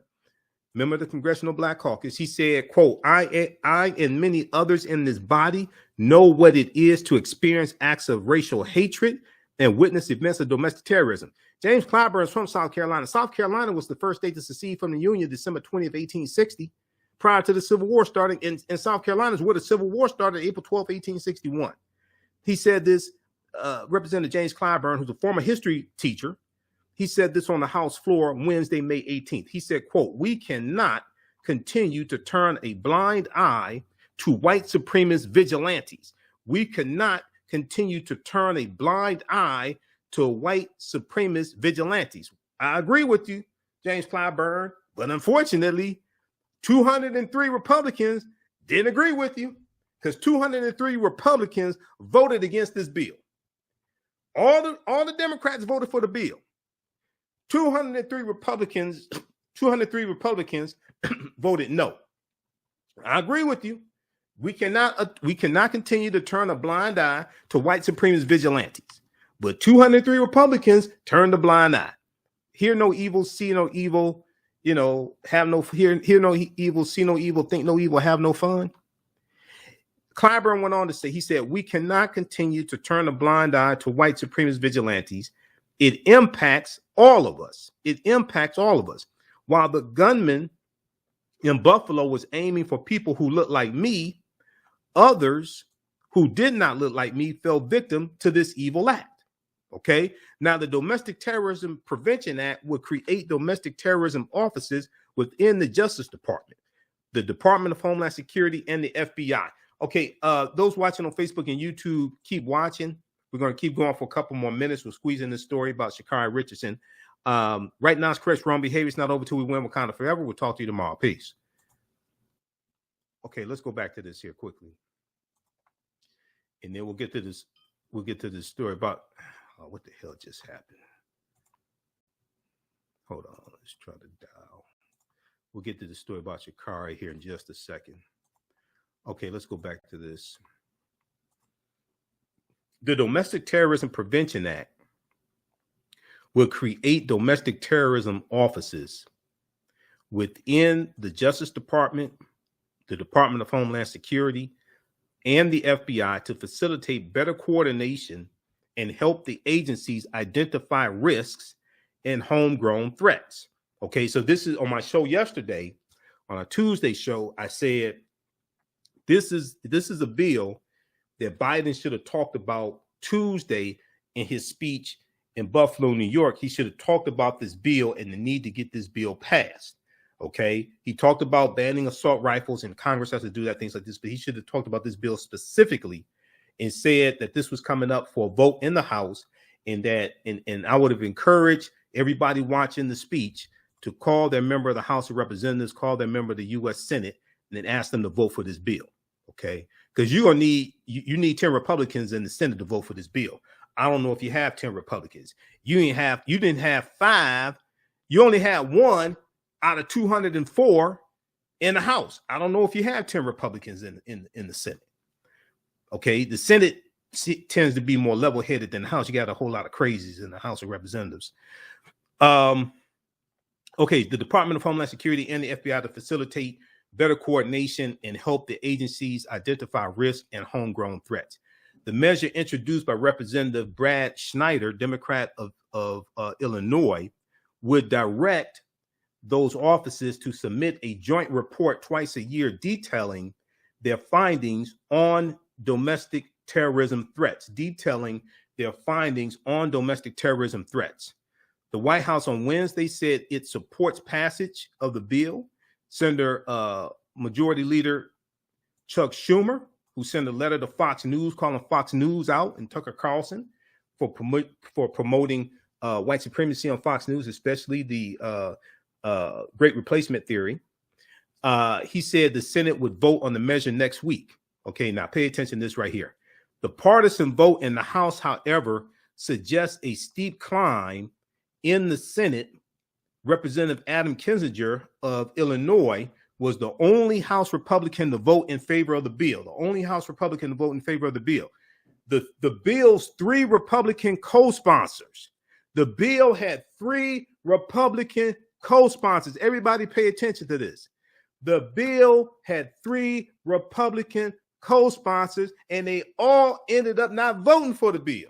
A: member of the Congressional Black Caucus, he said, quote, I and many others in this body know what it is to experience acts of racial hatred and witness events of domestic terrorism. James Clyburn is from South Carolina. South Carolina was the first state to secede from the Union December 20th, 1860, prior to the Civil War starting in South Carolina is where the Civil War started, April 12th, 1861. He said this, Representative James Clyburn, who's a former history teacher, he said this on the House floor Wednesday, May 18th. He said, quote, we cannot continue to turn a blind eye to white supremacist vigilantes. We cannot continue to turn a blind eye to white supremacist vigilantes. I agree with you, James Clyburn, but unfortunately, 203 Republicans didn't agree with you because 203 Republicans voted against this bill. All the Democrats voted for the bill. 203 Republicans voted no. I agree with you. We cannot continue to turn a blind eye to white supremacist vigilantes. But 203 Republicans turned a blind eye. Hear no evil, see no evil, hear no evil, see no evil, think no evil, have no fun. Clyburn went on to say, he said, we cannot continue to turn a blind eye to white supremacist vigilantes. It impacts all of us. It impacts all of us. While the gunman in Buffalo was aiming for people who look like me, others who did not look like me fell victim to this evil act. Okay. Now, the Domestic Terrorism Prevention Act would create domestic terrorism offices within the Justice Department, the Department of Homeland Security, and the FBI. Okay. Those watching on Facebook and YouTube, keep watching. We're going to keep going for a couple more minutes. We're squeezing this story about Sha'Carri Richardson. Right now, it's correct wrong behavior. It's not over till we win Wakanda forever. We'll talk to you tomorrow. Peace. Okay, let's go back to this here quickly. And then we'll get to this. We'll get to this story about what the hell just happened. Hold on. Let's try to dial. We'll get to the story about Sha'Carri here in just a second. Okay, let's go back to this. The Domestic Terrorism Prevention Act will create domestic terrorism offices within the Justice Department, the Department of Homeland Security, and the FBI to facilitate better coordination and help the agencies identify risks and homegrown threats. Okay, so this is on my show yesterday, on a Tuesday show, I said this is a bill that Biden should have talked about Tuesday in his speech in Buffalo, New York. He should have talked about this bill and the need to get this bill passed. Okay, he talked about banning assault rifles, and Congress has to do that, things like this, but he should have talked about this bill specifically and said that this was coming up for a vote in the House, and that and I would have encouraged everybody watching the speech to call their member of the House of Representatives, call their member of the U.S. Senate, and then ask them to vote for this bill. Okay, because you're gonna need you need 10 Republicans in the Senate to vote for this bill. I don't know if you have 10 Republicans. You didn't have 5. You only had 1 out of 204 in the House. I don't know if you have 10 Republicans in the Senate. Okay, the Senate tends to be more level-headed than the House. You got a whole lot of crazies in the House of Representatives. Okay, the Department of Homeland Security and the FBI to facilitate better coordination and help the agencies identify risk and homegrown threats. The measure introduced by Representative Brad Schneider, Democrat of Illinois, would direct those offices to submit a joint report twice a year detailing their findings on domestic terrorism threats. The White House on Wednesday said it supports passage of the bill. Senator Majority Leader Chuck Schumer, who sent a letter to Fox News calling Fox News out, and Tucker Carlson for promoting white supremacy on Fox News, especially the Great Replacement theory. He said the Senate would vote on the measure next week. Okay, now pay attention to this right here. The partisan vote in the House, however, suggests a steep climb in the Senate. Representative Adam Kinzinger of Illinois was the only House Republican to vote in favor of the bill. The bill's 3 Republican co-sponsors. The bill had 3 Republican co-sponsors. Everybody pay attention to this. The bill had 3 Republican co-sponsors, and they all ended up not voting for the bill.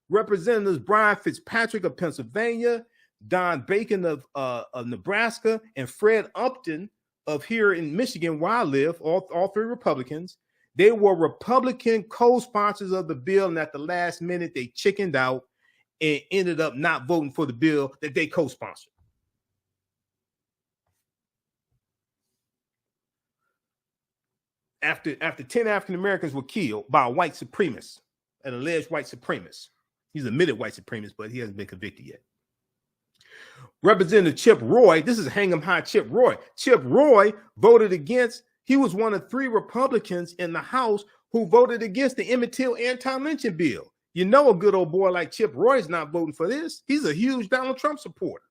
A: Representatives Brian Fitzpatrick of Pennsylvania, Don Bacon of Nebraska, and Fred Upton of here in Michigan, where I live, all 3 Republicans. They were Republican co-sponsors of the bill, and at the last minute, they chickened out and ended up not voting for the bill that they co-sponsored. After 10 African Americans were killed by a white supremacist, an alleged white supremacist. He's admitted white supremacist, but he hasn't been convicted yet. Representative Chip Roy, this is hang 'em high Chip Roy. Chip Roy voted against, he was one of 3 Republicans in the House who voted against the Emmett Till anti-lynching bill. You know, a good old boy like Chip Roy is not voting for this. He's a huge Donald Trump supporter.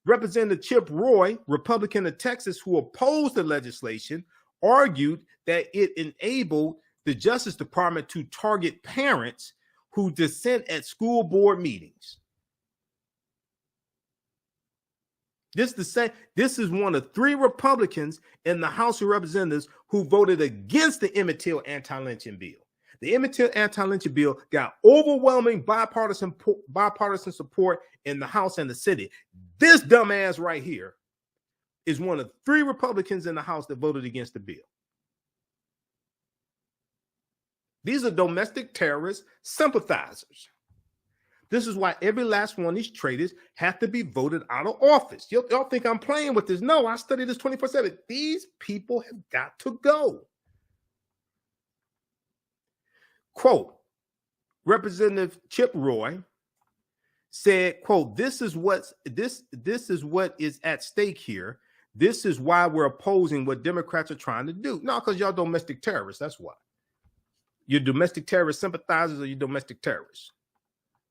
A: Representative Chip Roy, Republican of Texas, who opposed the legislation, argued that it enabled the Justice Department to target parents who dissent at school board meetings. This is one of 3 Republicans in the House of Representatives who voted against the Emmett Till anti-lynching bill. The Emmett Till anti-lynching bill got overwhelming bipartisan support in the House and the Senate. This dumbass right here is one of 3 Republicans in the House that voted against the bill. These are domestic terrorist sympathizers. This is why every last one of these traitors have to be voted out of office. Y'all think I'm playing with this? No, I study this 24/7. These people have got to go. Quote, Representative Chip Roy said, quote, this is what is at stake here. This is why we're opposing what Democrats are trying to do. No, because y'all domestic terrorists. That's why. You're domestic terrorist sympathizers or you're domestic terrorists.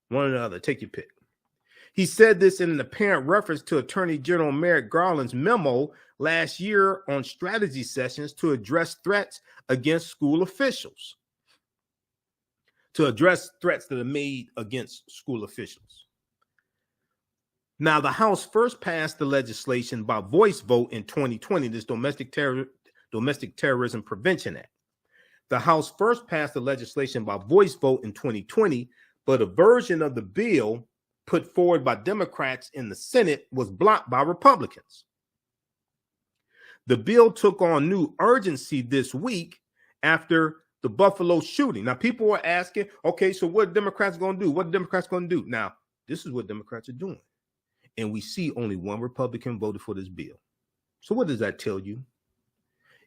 A: One or the other. Take your pick. He said this in an apparent reference to Attorney General Merrick Garland's memo last year on strategy sessions to address threats against school officials. To address threats that are made against school officials. Now, the House first passed the legislation by voice vote in 2020, this Domestic Terrorism Prevention Act. The House first passed the legislation by voice vote in 2020, but a version of the bill put forward by Democrats in the Senate was blocked by Republicans. The bill took on new urgency this week after the Buffalo shooting. Now, people are asking, okay, so what are Democrats going to do? What are Democrats going to do? Now, this is what Democrats are doing. And we see only one Republican voted for this bill. So what does that tell you?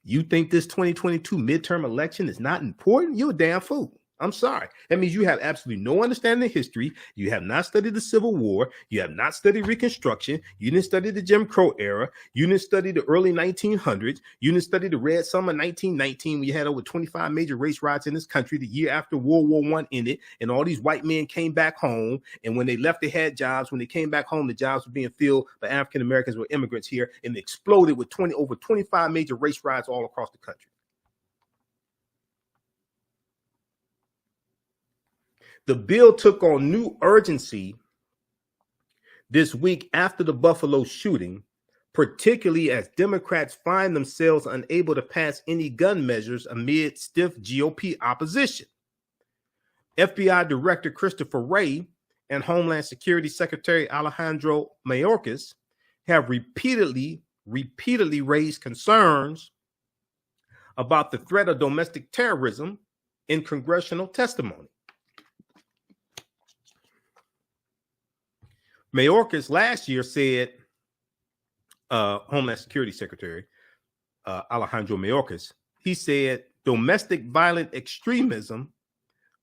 A: You think this 2022 midterm election is not important? You're a damn fool. I'm sorry. That means you have absolutely no understanding of history. You have not studied the Civil War. You have not studied Reconstruction. You didn't study the Jim Crow era. You didn't study the early 1900s. You didn't study the Red Summer 1919. We had over 25 major race riots in this country the year after World War I ended, and all these white men came back home. And when they left, they had jobs. When they came back home, the jobs were being filled by African Americans or immigrants here, and it exploded with over 25 major race riots all across the country. The bill took on new urgency this week after the Buffalo shooting, particularly as Democrats find themselves unable to pass any gun measures amid stiff GOP opposition. FBI Director Christopher Wray and Homeland Security Secretary Alejandro Mayorkas have repeatedly raised concerns about the threat of domestic terrorism in congressional testimony. Mayorkas last year said, Homeland Security Secretary Alejandro Mayorkas, he said, domestic violent extremism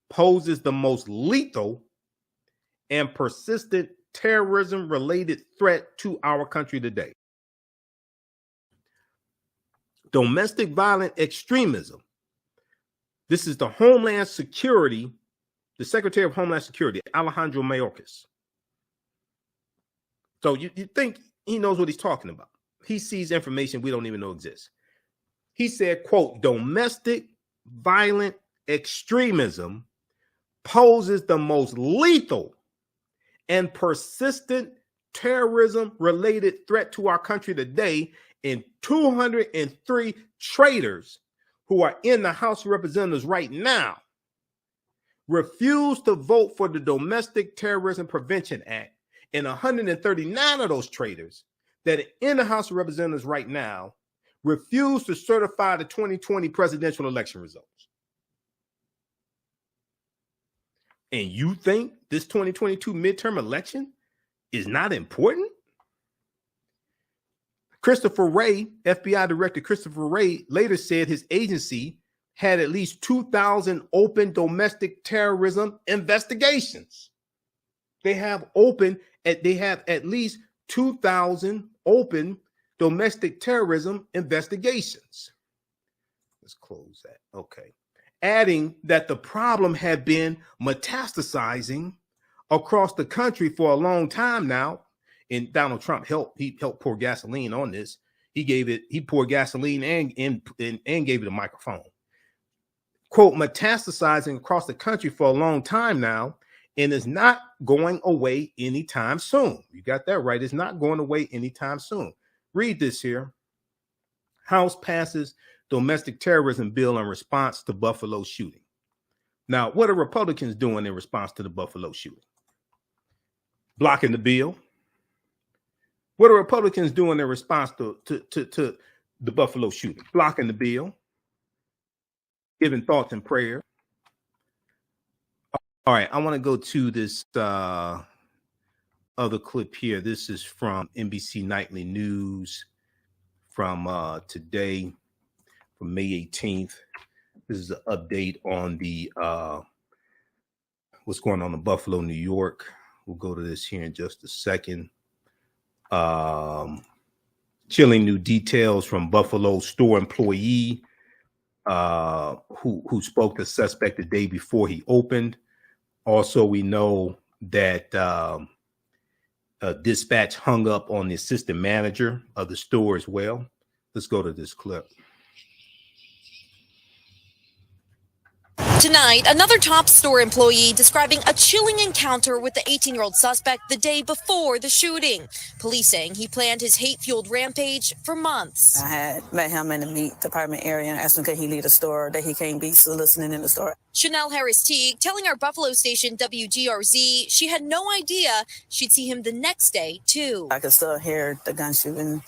A: poses the most lethal and persistent terrorism-related threat to our country today. Domestic violent extremism. This is the Homeland Security, the Secretary of Homeland Security, Alejandro Mayorkas. So you think he knows what he's talking about. He sees information we don't even know exists. He said, quote, domestic violent extremism poses the most lethal and persistent terrorism-related threat to our country today, and 203 traitors who are in the House of Representatives right now refuse to vote for the Domestic Terrorism Prevention Act. And 139 of those traitors that are in the House of Representatives right now refuse to certify the 2020 presidential election results. And you think this 2022 midterm election is not important? Christopher Wray, FBI Director Christopher Wray, later said his agency had at least 2,000 open domestic terrorism investigations. They have at least 2,000 open domestic terrorism investigations. Let's close that. Okay. Adding that the problem had been metastasizing across the country for a long time now. And Donald Trump helped pour gasoline on this. He poured gasoline and gave it a microphone. Quote, metastasizing across the country for a long time now, and is not going away anytime soon. You got that right. It's not going away anytime soon. Read this here. House passes domestic terrorism bill in response to Buffalo shooting. Now, what are Republicans doing in response to the Buffalo shooting? Blocking the bill. What are Republicans doing in response to the Buffalo shooting? Blocking the bill. Giving thoughts and prayers. All right, I want to go to this other clip here. This is from NBC Nightly News from today, from May 18th. This is an update on the what's going on in Buffalo, New York. We'll go to this here in just a second. Chilling new details from Buffalo store employee who spoke to suspect the day before he opened. Also, we know that dispatch hung up on the assistant manager of the store as well. Let's go to this clip.
O: Tonight, another top store employee describing a chilling encounter with the 18-year-old suspect the day before the shooting. Police saying he planned his hate-fueled rampage for months.
P: I had met him in the meat department area and asked him could he leave the store, that he can't be soliciting in the store.
O: Chanel Harris-Teague telling our Buffalo station WGRZ she had no idea she'd see him the next day, too.
P: I could still hear the gun shooting,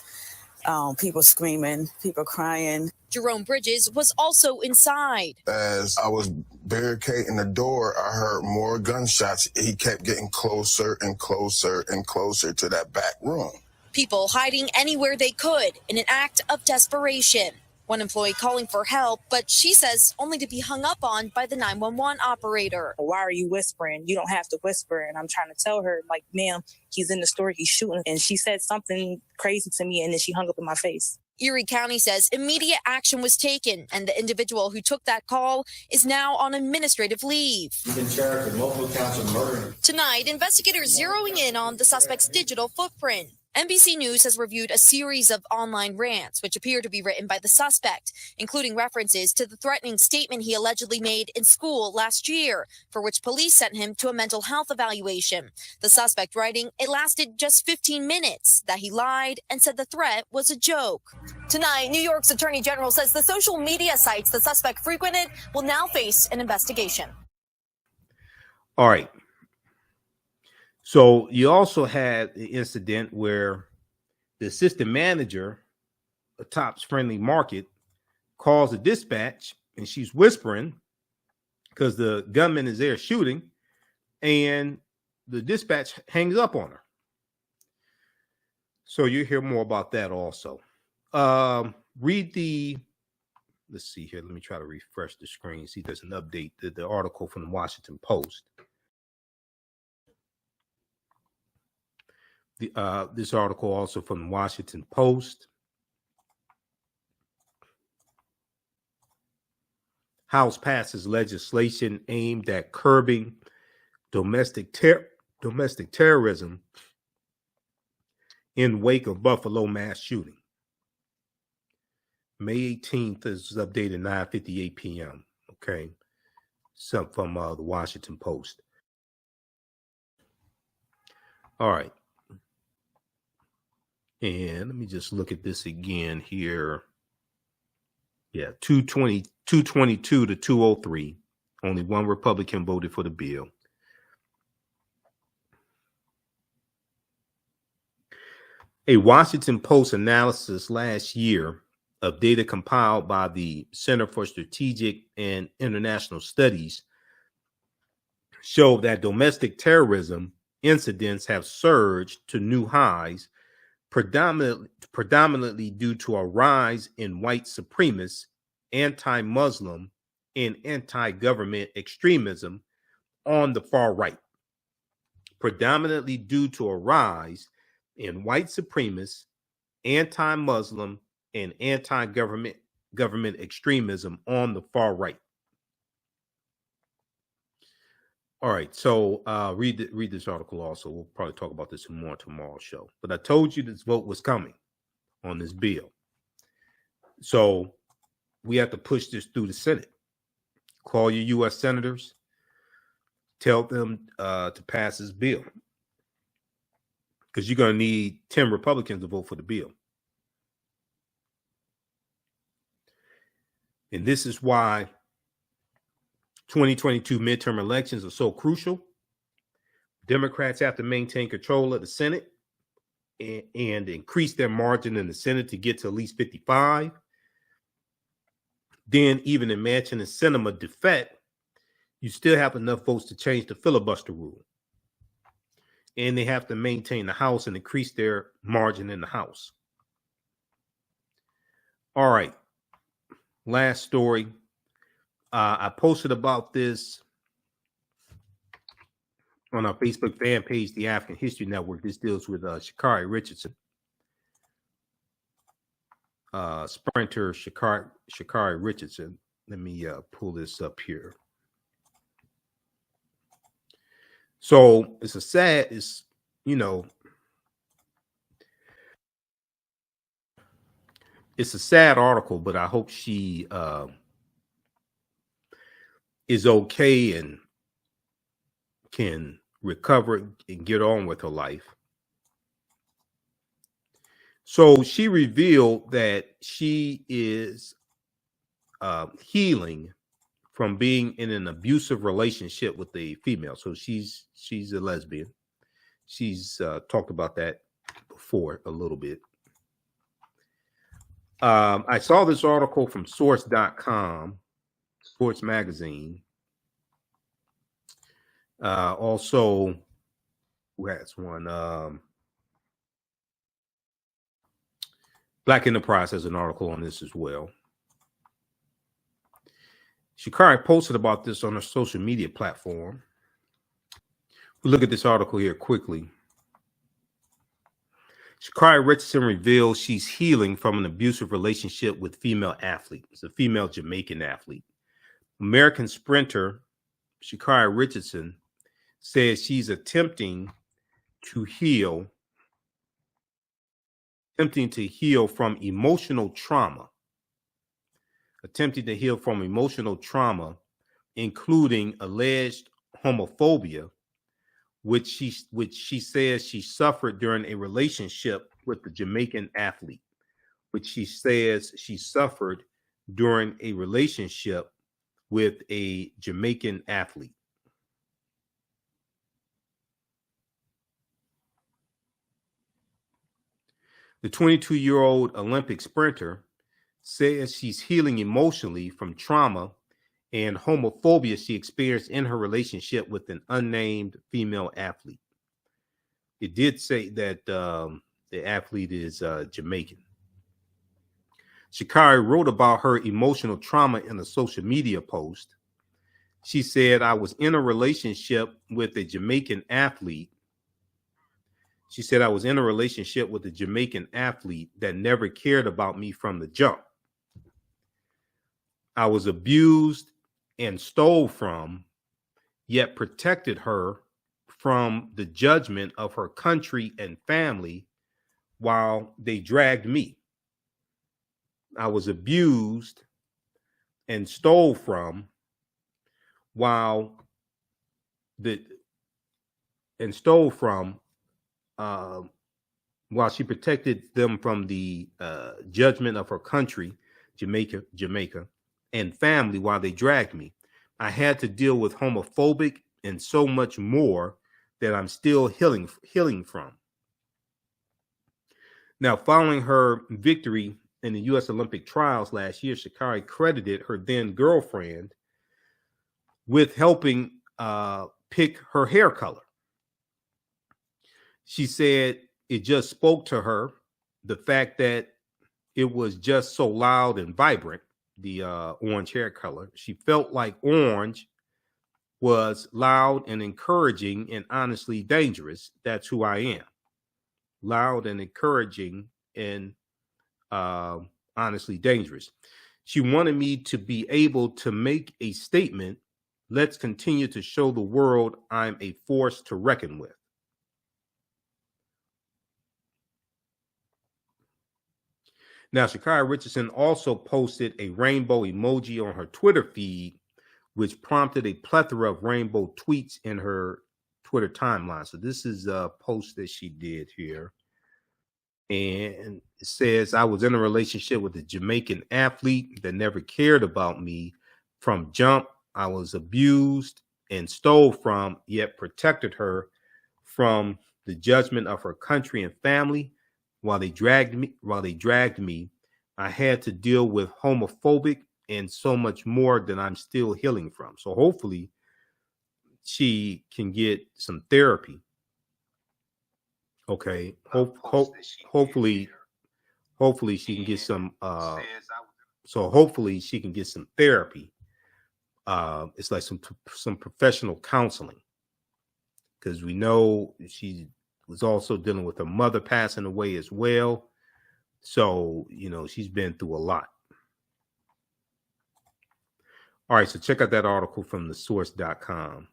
P: people screaming, people crying.
O: Jerome Bridges was also inside.
Q: As I was barricading the door, I heard more gunshots. He kept getting closer and closer and closer to that back room.
O: People hiding anywhere they could in an act of desperation. One employee calling for help, but she says only to be hung up on by the 911 operator.
R: Why are you whispering? You don't have to whisper. And I'm trying to tell her, like, ma'am, he's in the store, he's shooting. And she said something crazy to me, and then she hung up in my face.
O: Erie County says immediate action was taken, and the individual who took that call is now on administrative leave.
S: He's been charged with multiple counts of murder.
O: Tonight, investigators zeroing in on the suspect's digital footprint. NBC News has reviewed a series of online rants, which appear to be written by the suspect, including references to the threatening statement he allegedly made in school last year, for which police sent him to a mental health evaluation. The suspect writing, it lasted just 15 minutes, that he lied and said the threat was a joke. Tonight, New York's Attorney General says the social media sites the suspect frequented will now face an investigation.
A: All right. So you also had the incident where the assistant manager of Tops Friendly Market calls a dispatch, and she's whispering because the gunman is there shooting, and the dispatch hangs up on her. So you hear more about that also. Let's see here. Let me try to refresh the screen. See, there's an update. The article from the Washington Post. This article also from the Washington Post. House passes legislation aimed at curbing domestic terrorism in wake of Buffalo mass shooting. May 18th is updated 9:58 p.m. Okay, some from the Washington Post. All right. And let me just look at this again here. Yeah, 222 to 203. Only one Republican voted for the bill. A Washington Post analysis last year of data compiled by the Center for Strategic and International Studies showed that domestic terrorism incidents have surged to new highs, predominantly due to a rise in white supremacist, anti-Muslim, and anti-government extremism on the far right. Predominantly due to a rise in white supremacist, anti-Muslim, and anti-government extremism on the far right. All right, so read this article also. We'll probably talk about this more tomorrow's show. But I told you this vote was coming on this bill. So we have to push this through the Senate. Call your U.S. senators. Tell them to pass this bill. Because you're going to need 10 Republicans to vote for the bill. And this is why 2022 midterm elections are so crucial. Democrats have to maintain control of the Senate and increase their margin in the Senate to get to at least 55. Then even in Manchin and Sinema defect, you still have enough votes to change the filibuster rule. And they have to maintain the House and increase their margin in the House. All right. Last story. I posted about this on our Facebook fan page, the African History Network. This deals with Sha'Carri Richardson, sprinter Sha'Carri Richardson. Let me pull this up here. So it's a sad, it's a sad article, but I hope she is okay and can recover and get on with her life. So she revealed that she is healing from being in an abusive relationship with a female. So she's a lesbian. She's talked about that before a little bit. I saw this article from source.com, Sports Magazine. Also, who has one? Black Enterprise has an article on this as well. Sha'Carri posted about this on her social media platform. We'll look at this article here quickly. Sha'Carri Richardson reveals she's healing from an abusive relationship with female athlete. It's a female Jamaican athlete. American sprinter Sha'Carri Richardson says she's attempting to heal from emotional trauma. Including alleged homophobia, which she says she suffered during a relationship with the Jamaican athlete. The 22-year-old Olympic sprinter says she's healing emotionally from trauma and homophobia she experienced in her relationship with an unnamed female athlete. It did say that the athlete is Jamaican. Sha'Carri wrote about her emotional trauma in a social media post. She said, I was in a relationship with a Jamaican athlete. That never cared about me from the jump. I was abused and stole from, yet protected her from the judgment of her country and family while they dragged me. I was abused and stole from while she protected them from the judgment of her country, Jamaica, and family while they dragged me. I had to deal with homophobic and so much more that I'm still healing from. Now, following her victory in the U.S. Olympic trials last year, Sha'Carri credited her then girlfriend with helping pick her hair color. She said it just spoke to her, the fact that it was just so loud and vibrant, the orange hair color. She felt like orange was loud and encouraging and honestly dangerous. That's who I am. Loud and encouraging and honestly dangerous. She wanted me to be able to make a statement. Let's continue to show the world I'm a force to reckon with. Now, Sha'Carri Richardson also posted a rainbow emoji on her Twitter feed, which prompted a plethora of rainbow tweets in her Twitter timeline. So this is a post that she did here. And it says, I was in a relationship with a Jamaican athlete that never cared about me from jump. I was abused and stole from, yet protected her from the judgment of her country and family. While they dragged me, I had to deal with homophobic and so much more that I'm still healing from. So hopefully she can get some therapy. Okay. Hopefully she can get some hopefully she can get some therapy. It's like some professional counseling, because we know she was also dealing with her mother passing away as well. So, she's been through a lot. All right, so check out that article from thesource.com.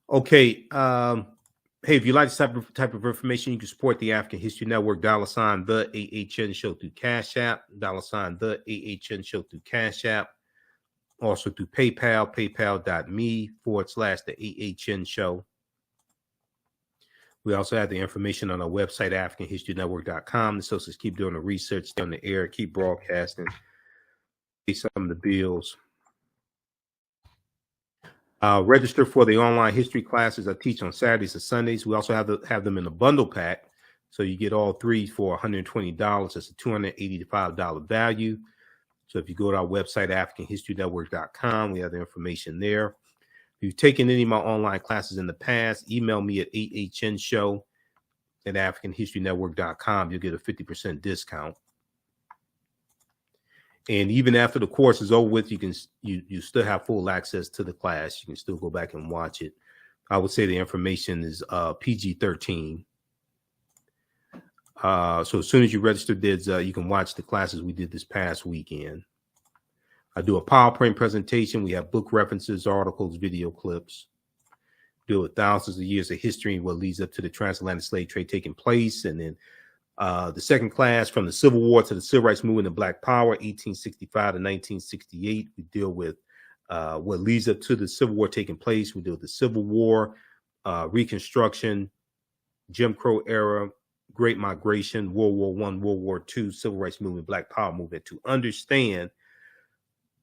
A: Okay, hey, if you like this type of information, you can support the African History Network, $ TheAHNShow through Cash App, $ TheAHNShow through Cash App. Also through PayPal, paypal.me/TheAHNShow. We also have the information on our website, AfricanHistoryNetwork.com. The associates keep doing the research, stay on the air, keep broadcasting, pay some of the bills. Register for the online history classes I teach on Saturdays and Sundays. We also have them in a bundle pack. So you get all three for $120. That's a $285 value. So if you go to our website, AfricanHistoryNetwork.com, we have the information there. If you've taken any of my online classes in the past, email me at AHNShow@AfricanHistoryNetwork.com. You'll get a 50% discount. And even after the course is over with, you still have full access to the class. You can still go back and watch it. I would say the information is PG-13. So as soon as you register, you can watch the classes we did this past weekend. I do a PowerPoint presentation. We have book references, articles, video clips. Do with thousands of years of history and what leads up to the transatlantic slave trade taking place. And then the second class, from the Civil War to the Civil Rights Movement and Black Power, 1865 to 1968. We deal with what leads up to the Civil War taking place. We deal with the Civil War, Reconstruction, Jim Crow era, Great Migration, World War I, World War II, Civil Rights Movement, Black Power movement, to understand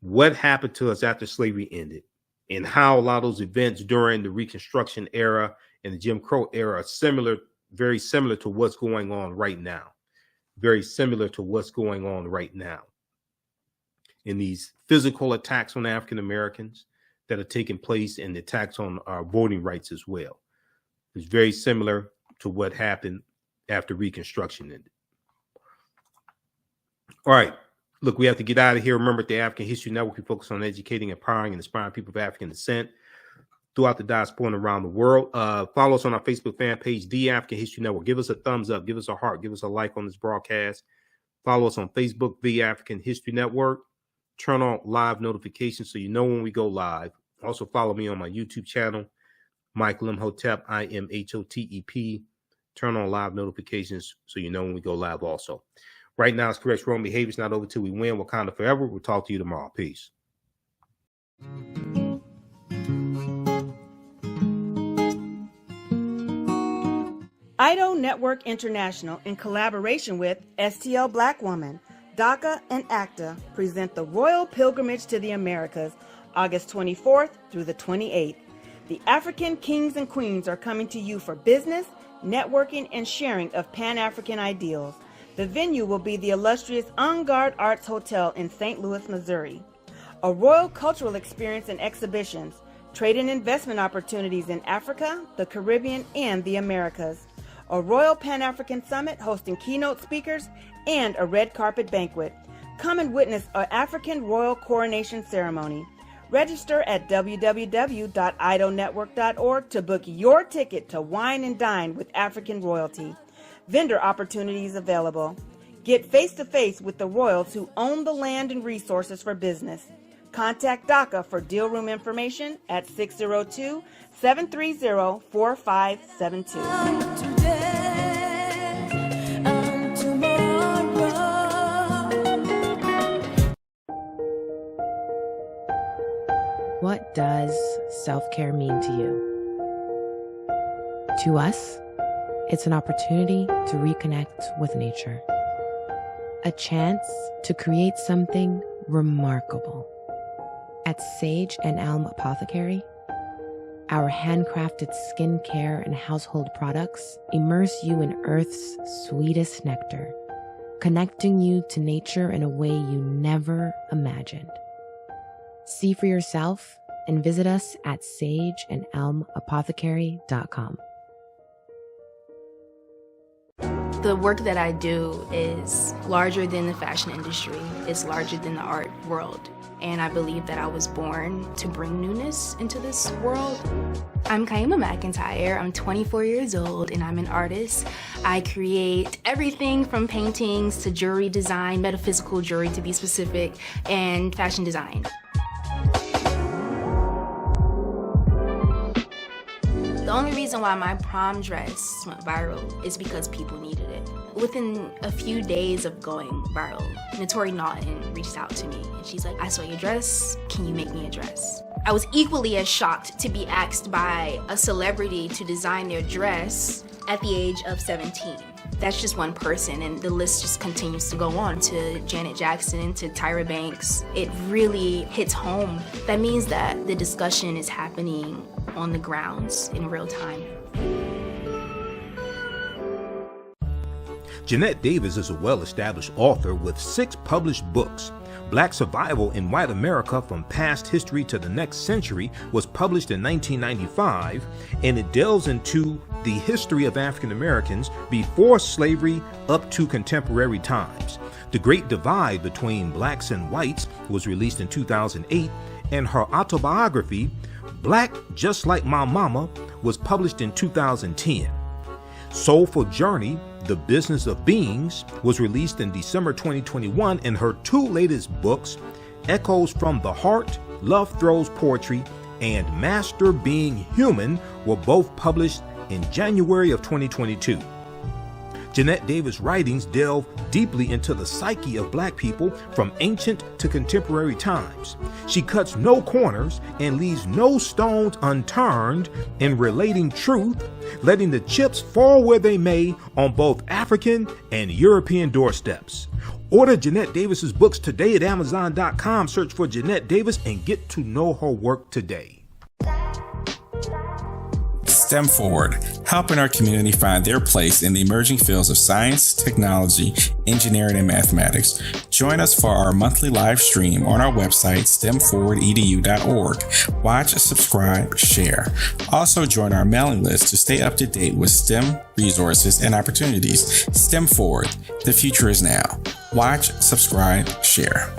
A: what happened to us after slavery ended and how a lot of those events during the Reconstruction era and the Jim Crow era are very similar to what's going on right now. Very similar to what's going on right now. In these physical attacks on African Americans that are taking place and the attacks on our voting rights as well. It's very similar to what happened after Reconstruction ended. All right. Look, we have to get out of here. Remember, at the African History Network, we focus on educating, empowering, and inspiring people of African descent throughout the diaspora and around the world. Follow us on our Facebook fan page, The African History Network. Give us a thumbs up. Give us a heart. Give us a like on this broadcast. Follow us on Facebook, The African History Network. Turn on live notifications so you know when we go live. Also, follow me on my YouTube channel, Michael Imhotep, IMHOTEP. Turn on live notifications so you know when we go live also. Right now, it's correct wrong behavior. It's not over till we win. Wakanda forever. We'll talk to you tomorrow. Peace.
B: IDO Network International, in collaboration with STL Black Woman, DACA, and ACTA, present the Royal Pilgrimage to the Americas, August 24th through the 28th. The African kings and queens are coming to you for business, networking, and sharing of Pan-African ideals. The venue will be the illustrious En Garde Arts Hotel in St. Louis, Missouri. A royal cultural experience and exhibitions, trade and investment opportunities in Africa, the Caribbean, and the Americas. A Royal Pan-African Summit hosting keynote speakers and a red carpet banquet. Come and witness an African royal coronation ceremony. Register at www.idonetwork.org to book your ticket to wine and dine with African royalty. Vendor opportunities available. Get face-to-face with the royals who own the land and resources for business. Contact DACA for deal room information at 602-730-4572.
T: What does self-care mean to you? To us, it's an opportunity to reconnect with nature. A chance to create something remarkable. At Sage and Elm Apothecary, our handcrafted skincare and household products immerse you in Earth's sweetest nectar, connecting you to nature in a way you never imagined. See for yourself and visit us at sageandelmapothecary.com.
N: The work that I do is larger than the fashion industry. It's larger than the art world. And I believe that I was born to bring newness into this world. I'm Kaima McIntyre. I'm 24 years old and I'm an artist. I create everything from paintings to jewelry design, metaphysical jewelry to be specific, and fashion design. The only reason why my prom dress went viral is because people needed it. Within a few days of going viral, Notori Naughton reached out to me and she's like, I saw your dress, can you make me a dress? I was equally as shocked to be asked by a celebrity to design their dress at the age of 17. That's just one person, and the list just continues to go on, to Janet Jackson, to Tyra Banks. It really hits home. That means that the discussion is happening on the grounds in real time.
A: Jeanette Davis is a well-established author with 6 published books. Black Survival in White America from Past History to the Next Century was published in 1995, and it delves into the history of African Americans before slavery up to contemporary times. The Great Divide Between Blacks and Whites was released in 2008, and her autobiography, Black Just Like My Mama, was published in 2010. Soulful Journey, The Business of Beings, was released in December 2021, and her 2 latest books, Echoes from the Heart, Love Throws Poetry, and Master Being Human, were both published in January of 2022. Jeanette Davis' writings delve deeply into the psyche of Black people from ancient to contemporary times. She cuts no corners and leaves no stones unturned in relating truth, letting the chips fall where they may on both African and European doorsteps. Order Jeanette Davis's books today at Amazon.com. Search for Jeanette Davis and get to know her work today.
J: STEM Forward, helping our community find their place in the emerging fields of science, technology, engineering, and mathematics. Join us for our monthly live stream on our website, stemforwardedu.org. Watch, subscribe, share. Also join our mailing list to stay up to date with STEM resources and opportunities. STEM Forward, the future is now. Watch, subscribe, share.